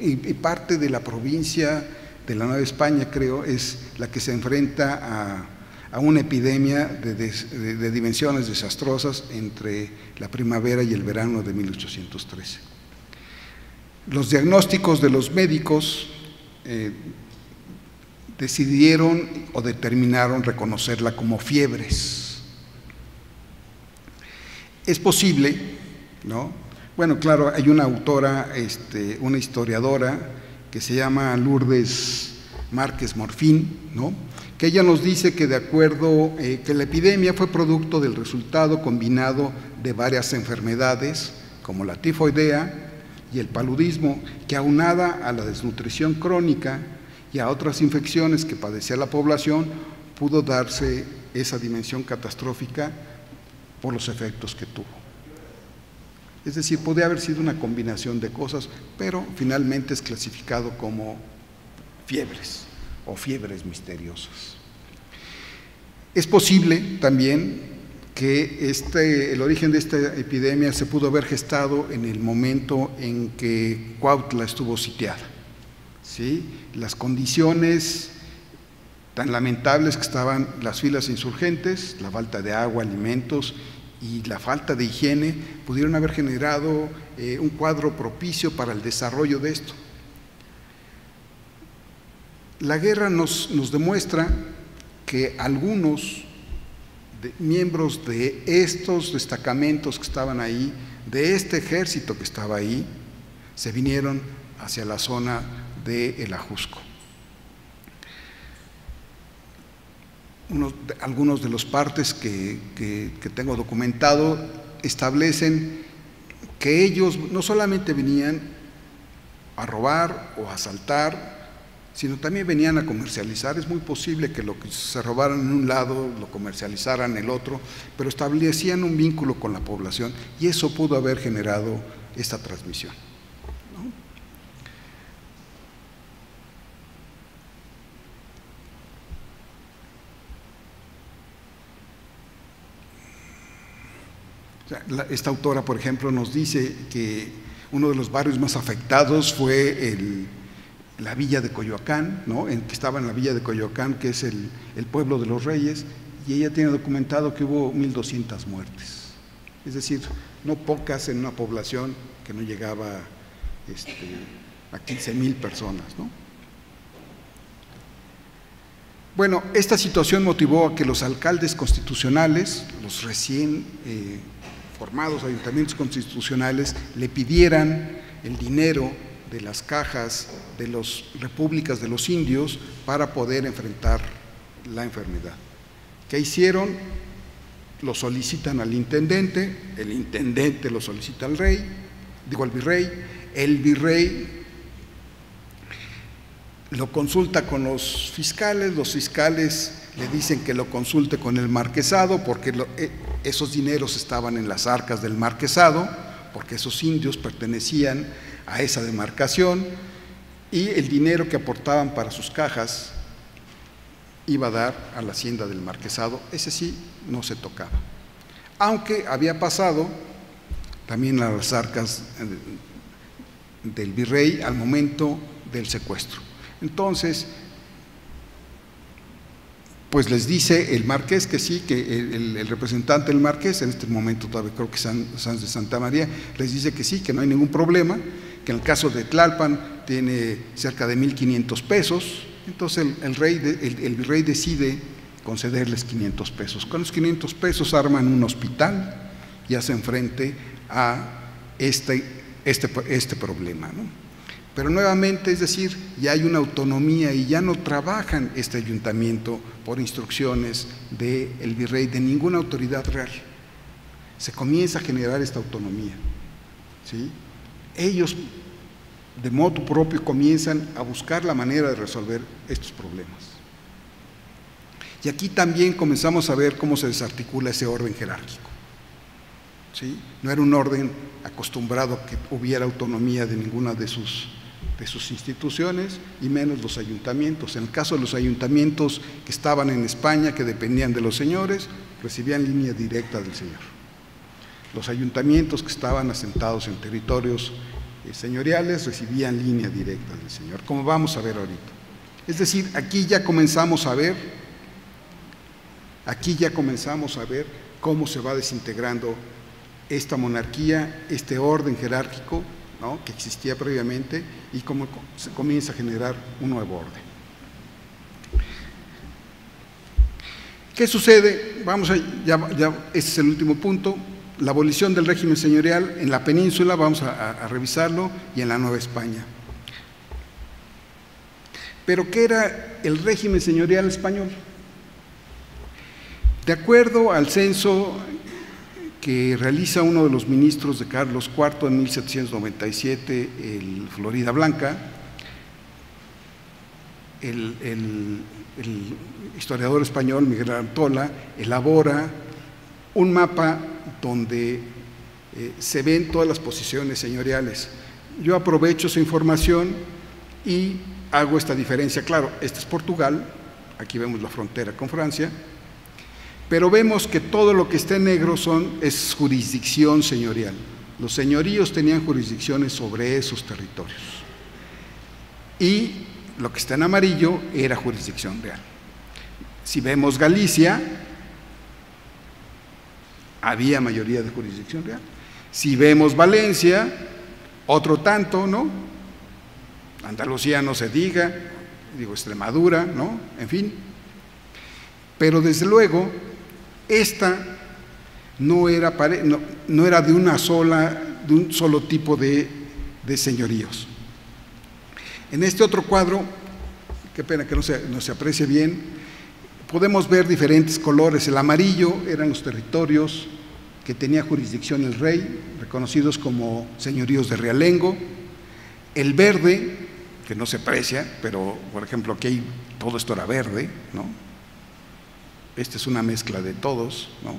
y parte de la provincia de la Nueva España, creo, es la que se enfrenta a una epidemia de dimensiones desastrosas entre la primavera y el verano de 1813. Los diagnósticos de los médicos decidieron o determinaron reconocerla como fiebres. Es posible, ¿no? Bueno, claro, hay una autora, una historiadora que se llama Lourdes Márquez Morfín, ¿no?, que ella nos dice que de acuerdo, que la epidemia fue producto del resultado combinado de varias enfermedades, como la tifoidea y el paludismo, que aunada a la desnutrición crónica y a otras infecciones que padecía la población, pudo darse esa dimensión catastrófica por los efectos que tuvo. Es decir, podría haber sido una combinación de cosas, pero finalmente es clasificado como fiebres o fiebres misteriosas. Es posible también que el origen de esta epidemia se pudo haber gestado en el momento en que Cuautla estuvo sitiada, ¿sí? Las condiciones tan lamentables que estaban las filas insurgentes, la falta de agua, alimentos y la falta de higiene pudieron haber generado un cuadro propicio para el desarrollo de esto. La guerra nos demuestra que algunos miembros de estos destacamentos que estaban ahí, de este ejército que estaba ahí, se vinieron hacia la zona de El Ajusco. Algunos de los partes que tengo documentado establecen que ellos no solamente venían a robar o a asaltar, sino también venían a comercializar. Es muy posible que lo que se robaran en un lado lo comercializaran en el otro, pero establecían un vínculo con la población y eso pudo haber generado esta transmisión, ¿no? Esta autora, por ejemplo, nos dice que uno de los barrios más afectados fue la villa de Coyoacán, ¿no? Que estaba en la villa de Coyoacán, que es el pueblo de los reyes, y ella tiene documentado que hubo 1,200 muertes. Es decir, no pocas en una población que no llegaba a 15,000 personas, ¿no? Bueno, esta situación motivó a que los alcaldes constitucionales, los recién formados ayuntamientos constitucionales, le pidieran el dinero de las cajas de las repúblicas de los indios para poder enfrentar la enfermedad. ¿Qué hicieron? Lo solicitan al intendente, el intendente lo solicita al rey, al virrey, el virrey lo consulta con los fiscales le dicen que lo consulte con el marquesado, porque esos dineros estaban en las arcas del marquesado, porque esos indios pertenecían a esa demarcación, y el dinero que aportaban para sus cajas iba a dar a la hacienda del marquesado. Ese sí no se tocaba, aunque había pasado también a las arcas del virrey al momento del secuestro. Entonces, pues les dice el marqués que sí, que el representante del marqués, en este momento todavía creo que Sanz de Santa María, les dice que sí, que no hay ningún problema, que en el caso de Tlalpan tiene cerca de 1,500 pesos, entonces el virrey decide concederles 500 pesos. Con los 500 pesos arman un hospital y hacen frente a este problema, ¿no? Pero nuevamente, es decir, ya hay una autonomía y ya no trabajan este ayuntamiento por instrucciones del virrey, de ninguna autoridad real. Se comienza a generar esta autonomía, ¿sí? Ellos, de motu propio, comienzan a buscar la manera de resolver estos problemas. Y aquí también comenzamos a ver cómo se desarticula ese orden jerárquico, ¿sí? No era un orden acostumbrado a que hubiera autonomía de ninguna de sus instituciones, y menos los ayuntamientos. En el caso de los ayuntamientos que estaban en España, que dependían de los señores, recibían línea directa del señor. Los ayuntamientos que estaban asentados en territorios señoriales recibían línea directa del señor, como vamos a ver ahorita. Es decir, aquí ya comenzamos a ver cómo se va desintegrando esta monarquía, este orden jerárquico, ¿no?, que existía previamente, y cómo se comienza a generar un nuevo orden. ¿Qué sucede? Este es el último punto. La abolición del régimen señorial en la península, vamos a revisarlo, y en la Nueva España. Pero ¿qué era el régimen señorial español? De acuerdo al censo que realiza uno de los ministros de Carlos IV en 1797, el Florida Blanca, el historiador español Miguel Artola elabora un mapa donde se ven todas las posiciones señoriales. Yo aprovecho esa información y hago esta diferencia. Claro, este es Portugal, aquí vemos la frontera con Francia, pero vemos que todo lo que está en negro es jurisdicción señorial. Los señoríos tenían jurisdicciones sobre esos territorios. Y lo que está en amarillo era jurisdicción real. Si vemos Galicia, había mayoría de jurisdicción real. Si vemos Valencia, otro tanto, ¿no? Andalucía no se diga, digo Extremadura, ¿no? En fin. Pero desde luego, esta no era de un solo tipo de señoríos. En este otro cuadro, qué pena que no se aprecie bien, podemos ver diferentes colores. El amarillo eran los territorios que tenía jurisdicción el rey, reconocidos como señoríos de realengo. El verde, que no se aprecia, pero por ejemplo aquí todo esto era verde, ¿no? Esta es una mezcla de todos, ¿no?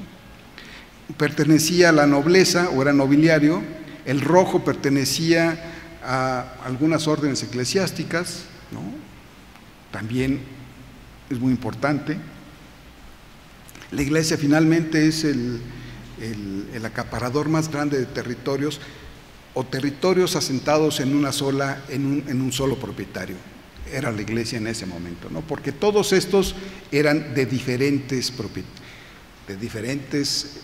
Pertenecía a la nobleza o era nobiliario. El rojo pertenecía a algunas órdenes eclesiásticas, ¿no? También es muy importante. La iglesia finalmente es el acaparador más grande de territorios o territorios asentados en un solo propietario. Era la iglesia en ese momento, ¿no? Porque todos estos eran de diferentes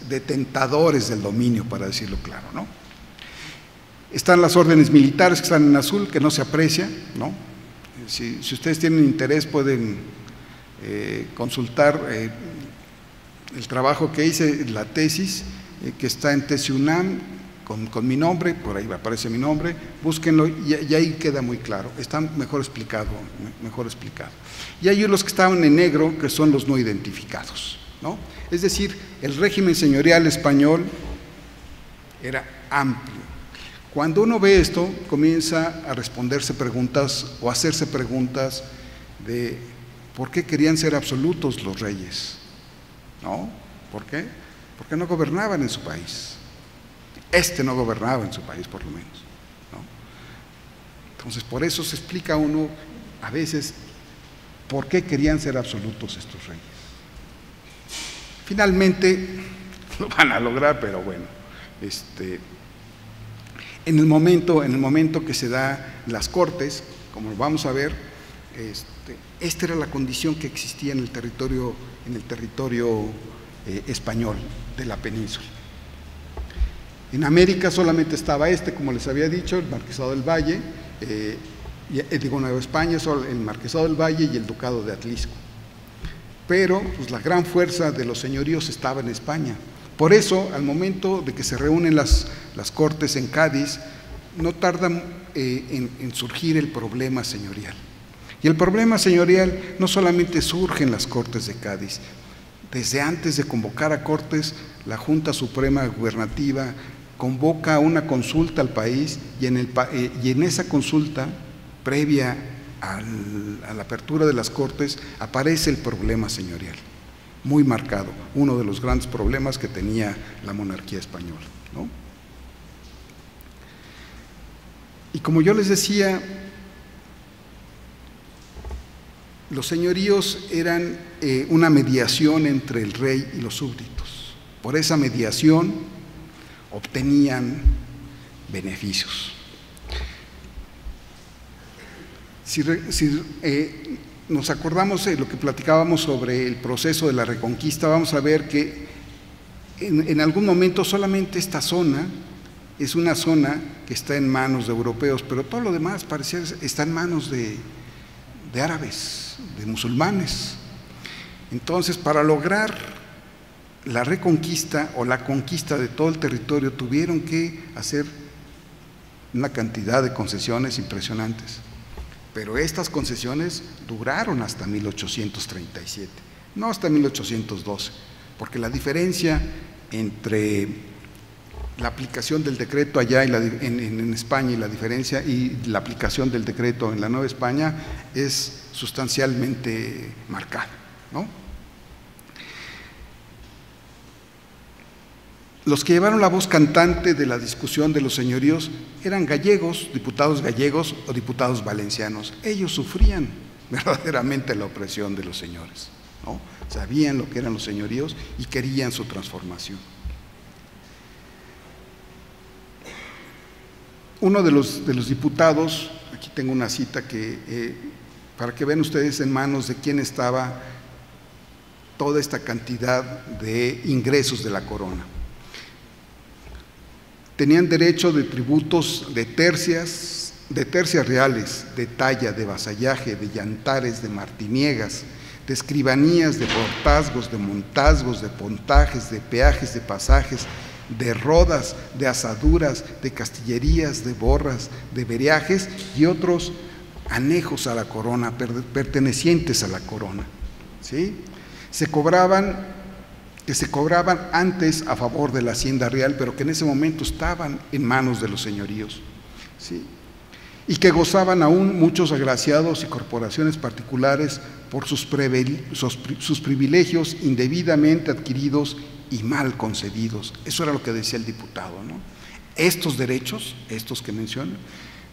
detentadores del dominio, para decirlo claro, ¿no? Están las órdenes militares que están en azul, que no se aprecia, ¿no? Si ustedes tienen interés pueden consultar el trabajo que hice, la tesis, que está en TESIUNAM, con mi nombre, por ahí aparece mi nombre, búsquenlo y ahí queda muy claro, está mejor explicado. Y hay los que estaban en negro, que son los no identificados, ¿no? Es decir, el régimen señorial español era amplio. Cuando uno ve esto, comienza a responderse preguntas o a hacerse preguntas de ¿por qué querían ser absolutos los reyes? ¿No? ¿Por qué? Porque no gobernaban en su país. No gobernaba en su país, por lo menos, ¿no? Entonces, por eso se explica uno a veces por qué querían ser absolutos estos reyes. Finalmente lo van a lograr, pero bueno, en el momento que se da las cortes, como vamos a ver, esta era la condición que existía en el territorio español de la península. En América solamente estaba como les había dicho, el Marquesado del Valle, Nueva España, solo el Marquesado del Valle y el Ducado de Atlisco. Pero pues, la gran fuerza de los señoríos estaba en España. Por eso, al momento de que se reúnen las cortes en Cádiz, no tardan en surgir el problema señorial. Y el problema señorial no solamente surge en las cortes de Cádiz. Desde antes de convocar a cortes, la Junta Suprema Gubernativa convoca una consulta al país y en esa consulta, previa a la apertura de las cortes, aparece el problema señorial, muy marcado, uno de los grandes problemas que tenía la monarquía española, ¿no? Y como yo les decía, los señoríos eran una mediación entre el rey y los súbditos. Por esa mediación obtenían beneficios. Si nos acordamos de lo que platicábamos sobre el proceso de la Reconquista, vamos a ver que en algún momento solamente esta zona es una zona que está en manos de europeos, pero todo lo demás parecía está en manos de árabes, de musulmanes. Entonces, para lograr la reconquista o la conquista de todo el territorio, tuvieron que hacer una cantidad de concesiones impresionantes. Pero estas concesiones duraron hasta 1837, no hasta 1812, porque la diferencia entre la aplicación del decreto allá en España y la aplicación del decreto en la Nueva España es sustancialmente marcada, ¿no? Los que llevaron la voz cantante de la discusión de los señoríos eran gallegos, diputados gallegos o diputados valencianos. Ellos sufrían verdaderamente la opresión de los señores, ¿no? Sabían lo que eran los señoríos y querían su transformación. Uno de los diputados, aquí tengo una cita para que vean ustedes en manos de quién estaba toda esta cantidad de ingresos de la corona. tenían derecho de tributos de tercias reales, de talla, de vasallaje, de yantares, de martiniegas, de escribanías, de portazgos, de montazgos, de pontajes, de peajes, de pasajes, de rodas, de asaduras, de castillerías, de borras, de veriajes y otros anejos a la corona, pertenecientes a la corona, ¿sí? Que se cobraban antes a favor de la hacienda real, pero que en ese momento estaban en manos de los señoríos, ¿sí? Y que gozaban aún muchos agraciados y corporaciones particulares por sus privilegios indebidamente adquiridos y mal concedidos. Eso era lo que decía el diputado, ¿no? Estos derechos, estos que menciono,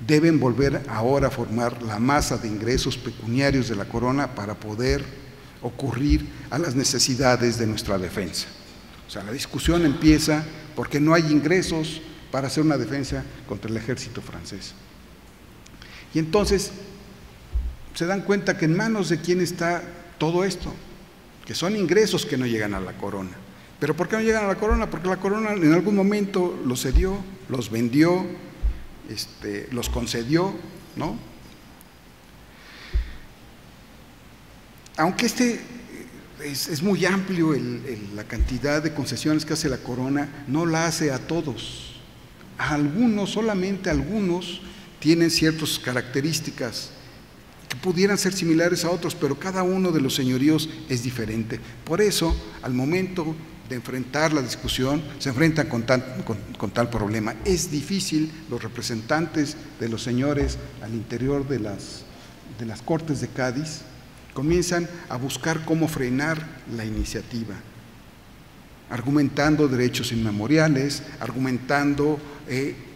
deben volver ahora a formar la masa de ingresos pecuniarios de la corona para poder ocurrir a las necesidades de nuestra defensa. O sea, la discusión empieza porque no hay ingresos para hacer una defensa contra el ejército francés. Y entonces se dan cuenta que en manos de quién está todo esto, que son ingresos que no llegan a la corona. ¿Pero por qué no llegan a la corona? Porque la corona en algún momento los cedió, los vendió, los concedió, ¿no? Aunque es muy amplio la cantidad de concesiones que hace la corona, no la hace a todos. A algunos, solamente algunos, tienen ciertas características que pudieran ser similares a otros, pero cada uno de los señoríos es diferente. Por eso, al momento de enfrentar la discusión, se enfrentan con tal problema. Es difícil, los representantes de los señores al interior de las Cortes de Cádiz comienzan a buscar cómo frenar la iniciativa, argumentando derechos inmemoriales, argumentando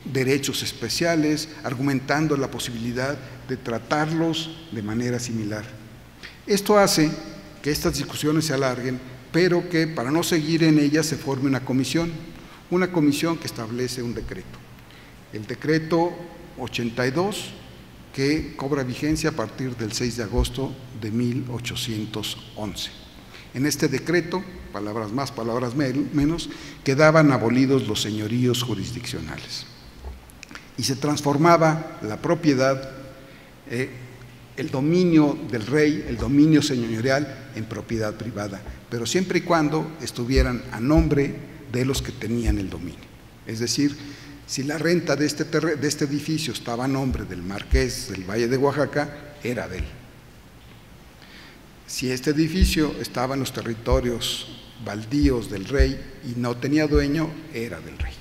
derechos especiales, argumentando la posibilidad de tratarlos de manera similar. Esto hace que estas discusiones se alarguen, pero que para no seguir en ellas se forme una comisión que establece un decreto. El decreto 82, que cobra vigencia a partir del 6 de agosto de 1811. En este decreto, palabras más, palabras menos, quedaban abolidos los señoríos jurisdiccionales y se transformaba la propiedad, el dominio del rey, el dominio señorial, en propiedad privada, pero siempre y cuando estuvieran a nombre de los que tenían el dominio. Es decir, si la renta de este edificio estaba a nombre del marqués del Valle de Oaxaca, era de él. Si este edificio estaba en los territorios baldíos del rey y no tenía dueño, era del rey,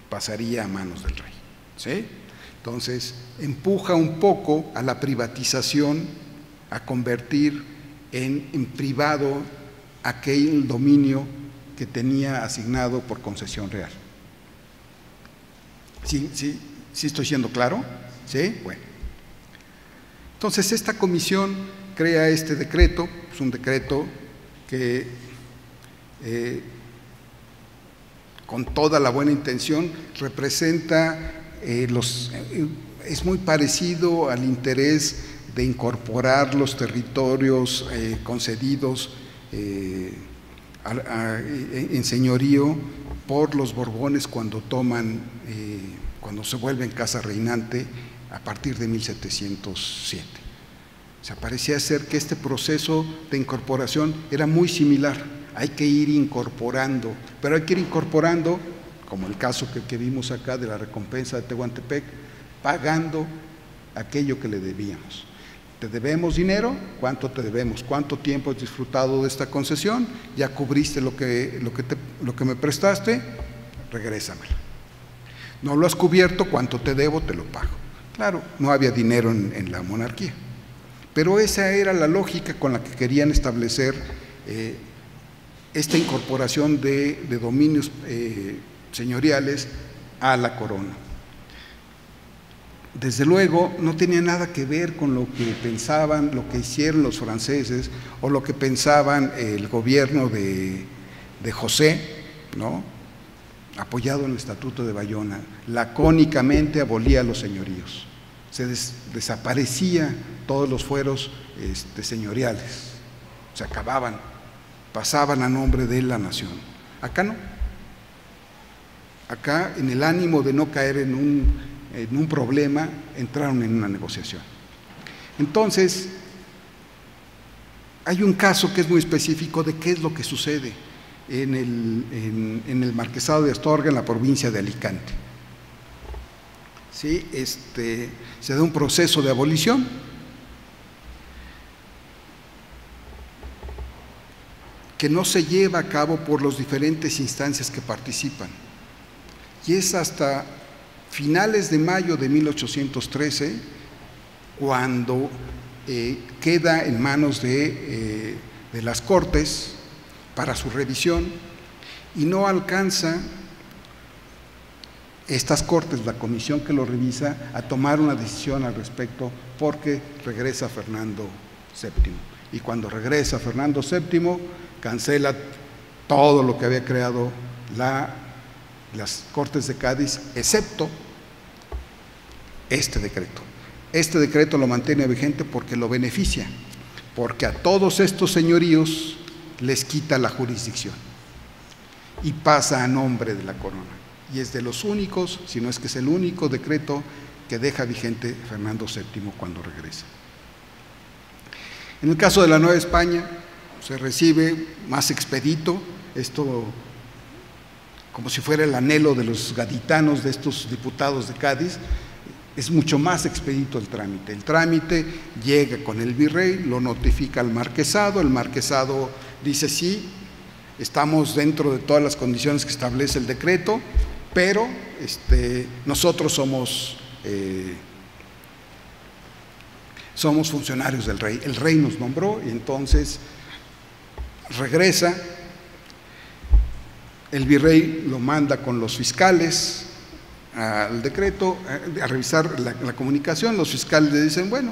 pasaría a manos del rey, ¿sí? Entonces, empuja un poco a la privatización, a convertir en privado aquel dominio que tenía asignado por concesión real. ¿Sí estoy siendo claro? ¿Sí? Bueno. Entonces, esta comisión crea este decreto, es un decreto que con toda la buena intención representa es muy parecido al interés de incorporar los territorios concedidos en señorío por los Borbones cuando se vuelven casa reinante a partir de 1707. O sea, parecía ser que este proceso de incorporación era muy similar. Hay que ir incorporando, pero hay que ir incorporando, como el caso que vimos acá de la recompensa de Tehuantepec, pagando aquello que le debíamos. ¿Te debemos dinero? ¿Cuánto te debemos? ¿Cuánto tiempo has disfrutado de esta concesión? ¿Ya cubriste lo que me prestaste? Regrésamelo. ¿No lo has cubierto? ¿Cuánto te debo? Te lo pago. Claro, no había dinero en la monarquía, pero esa era la lógica con la que querían establecer esta incorporación de dominios señoriales a la corona. Desde luego no tenía nada que ver con lo que pensaban, lo que hicieron los franceses o lo que pensaban el gobierno de José, ¿no? Apoyado en el Estatuto de Bayona. Lacónicamente abolía los señoríos, se desaparecía todos los fueros señoriales, se acababan, pasaban a nombre de la nación. Acá no. acá, en el ánimo de no caer en un problema, entraron en una negociación. Entonces, hay un caso que es muy específico de qué es lo que sucede en el Marquesado de Astorga, en la provincia de Alicante. ¿Sí? Se da un proceso de abolición. Que no se lleva a cabo por las diferentes instancias que participan. Y es hasta finales de mayo de 1813 cuando queda en manos de las Cortes para su revisión, y no alcanza estas Cortes, la comisión que lo revisa, a tomar una decisión al respecto, porque regresa Fernando VII. Y cuando regresa Fernando VII, cancela todo lo que había creado las Cortes de Cádiz, excepto este decreto. Este decreto lo mantiene vigente porque lo beneficia, porque a todos estos señoríos les quita la jurisdicción y pasa a nombre de la corona. Y es de los únicos, si no es que es el único decreto que deja vigente Fernando VII cuando regresa. En el caso de la Nueva España, se recibe más expedito, esto como si fuera el anhelo de los gaditanos, de estos diputados de Cádiz. Es mucho más expedito el trámite. El trámite llega con el virrey, lo notifica al marquesado, el marquesado dice sí, estamos dentro de todas las condiciones que establece el decreto, pero nosotros somos funcionarios del rey. El rey nos nombró y entonces regresa. El virrey lo manda con los fiscales al decreto a revisar la comunicación. Los fiscales le dicen, bueno,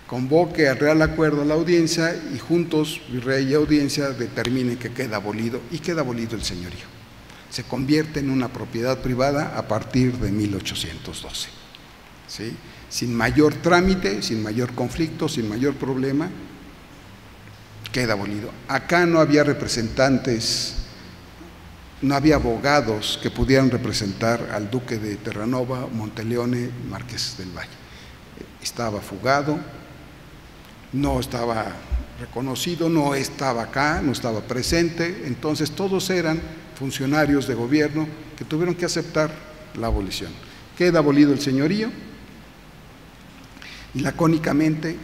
convoque al Real Acuerdo a la audiencia y juntos, virrey y audiencia, determinen que queda abolido, y queda abolido el señorío. Se convierte en una propiedad privada a partir de 1812. ¿Sí? Sin mayor trámite, sin mayor conflicto, sin mayor problema, queda abolido. Acá no había representantes, no había abogados que pudieran representar al duque de Terranova, Monteleone, Marqués del Valle. Estaba fugado, no estaba reconocido, no estaba acá, no estaba presente, entonces todos eran funcionarios de gobierno que tuvieron que aceptar la abolición. Queda abolido el señorío y lacónicamente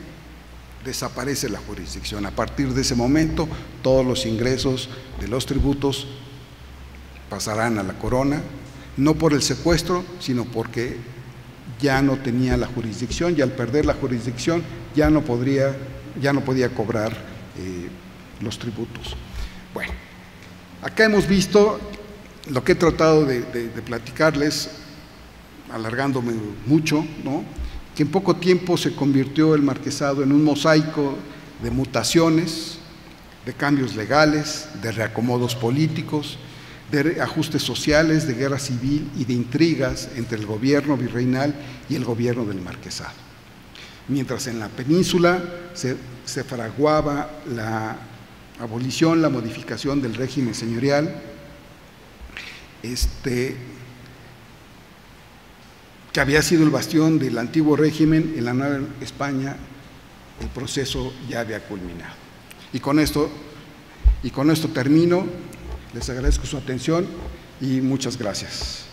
desaparece la jurisdicción. A partir de ese momento, todos los ingresos de los tributos pasarán a la corona, no por el secuestro, sino porque ya no tenía la jurisdicción, y al perder la jurisdicción ya no podía cobrar los tributos. Bueno, acá hemos visto lo que he tratado de platicarles, alargándome mucho, ¿no? Que en poco tiempo se convirtió el marquesado en un mosaico de mutaciones, de cambios legales, de reacomodos políticos, de ajustes sociales, de guerra civil y de intrigas entre el gobierno virreinal y el gobierno del marquesado. Mientras en la península se fraguaba la abolición, la modificación del régimen señorial, que había sido el bastión del antiguo régimen, en la Nueva España el proceso ya había culminado. Y con esto termino. Les agradezco su atención y muchas gracias.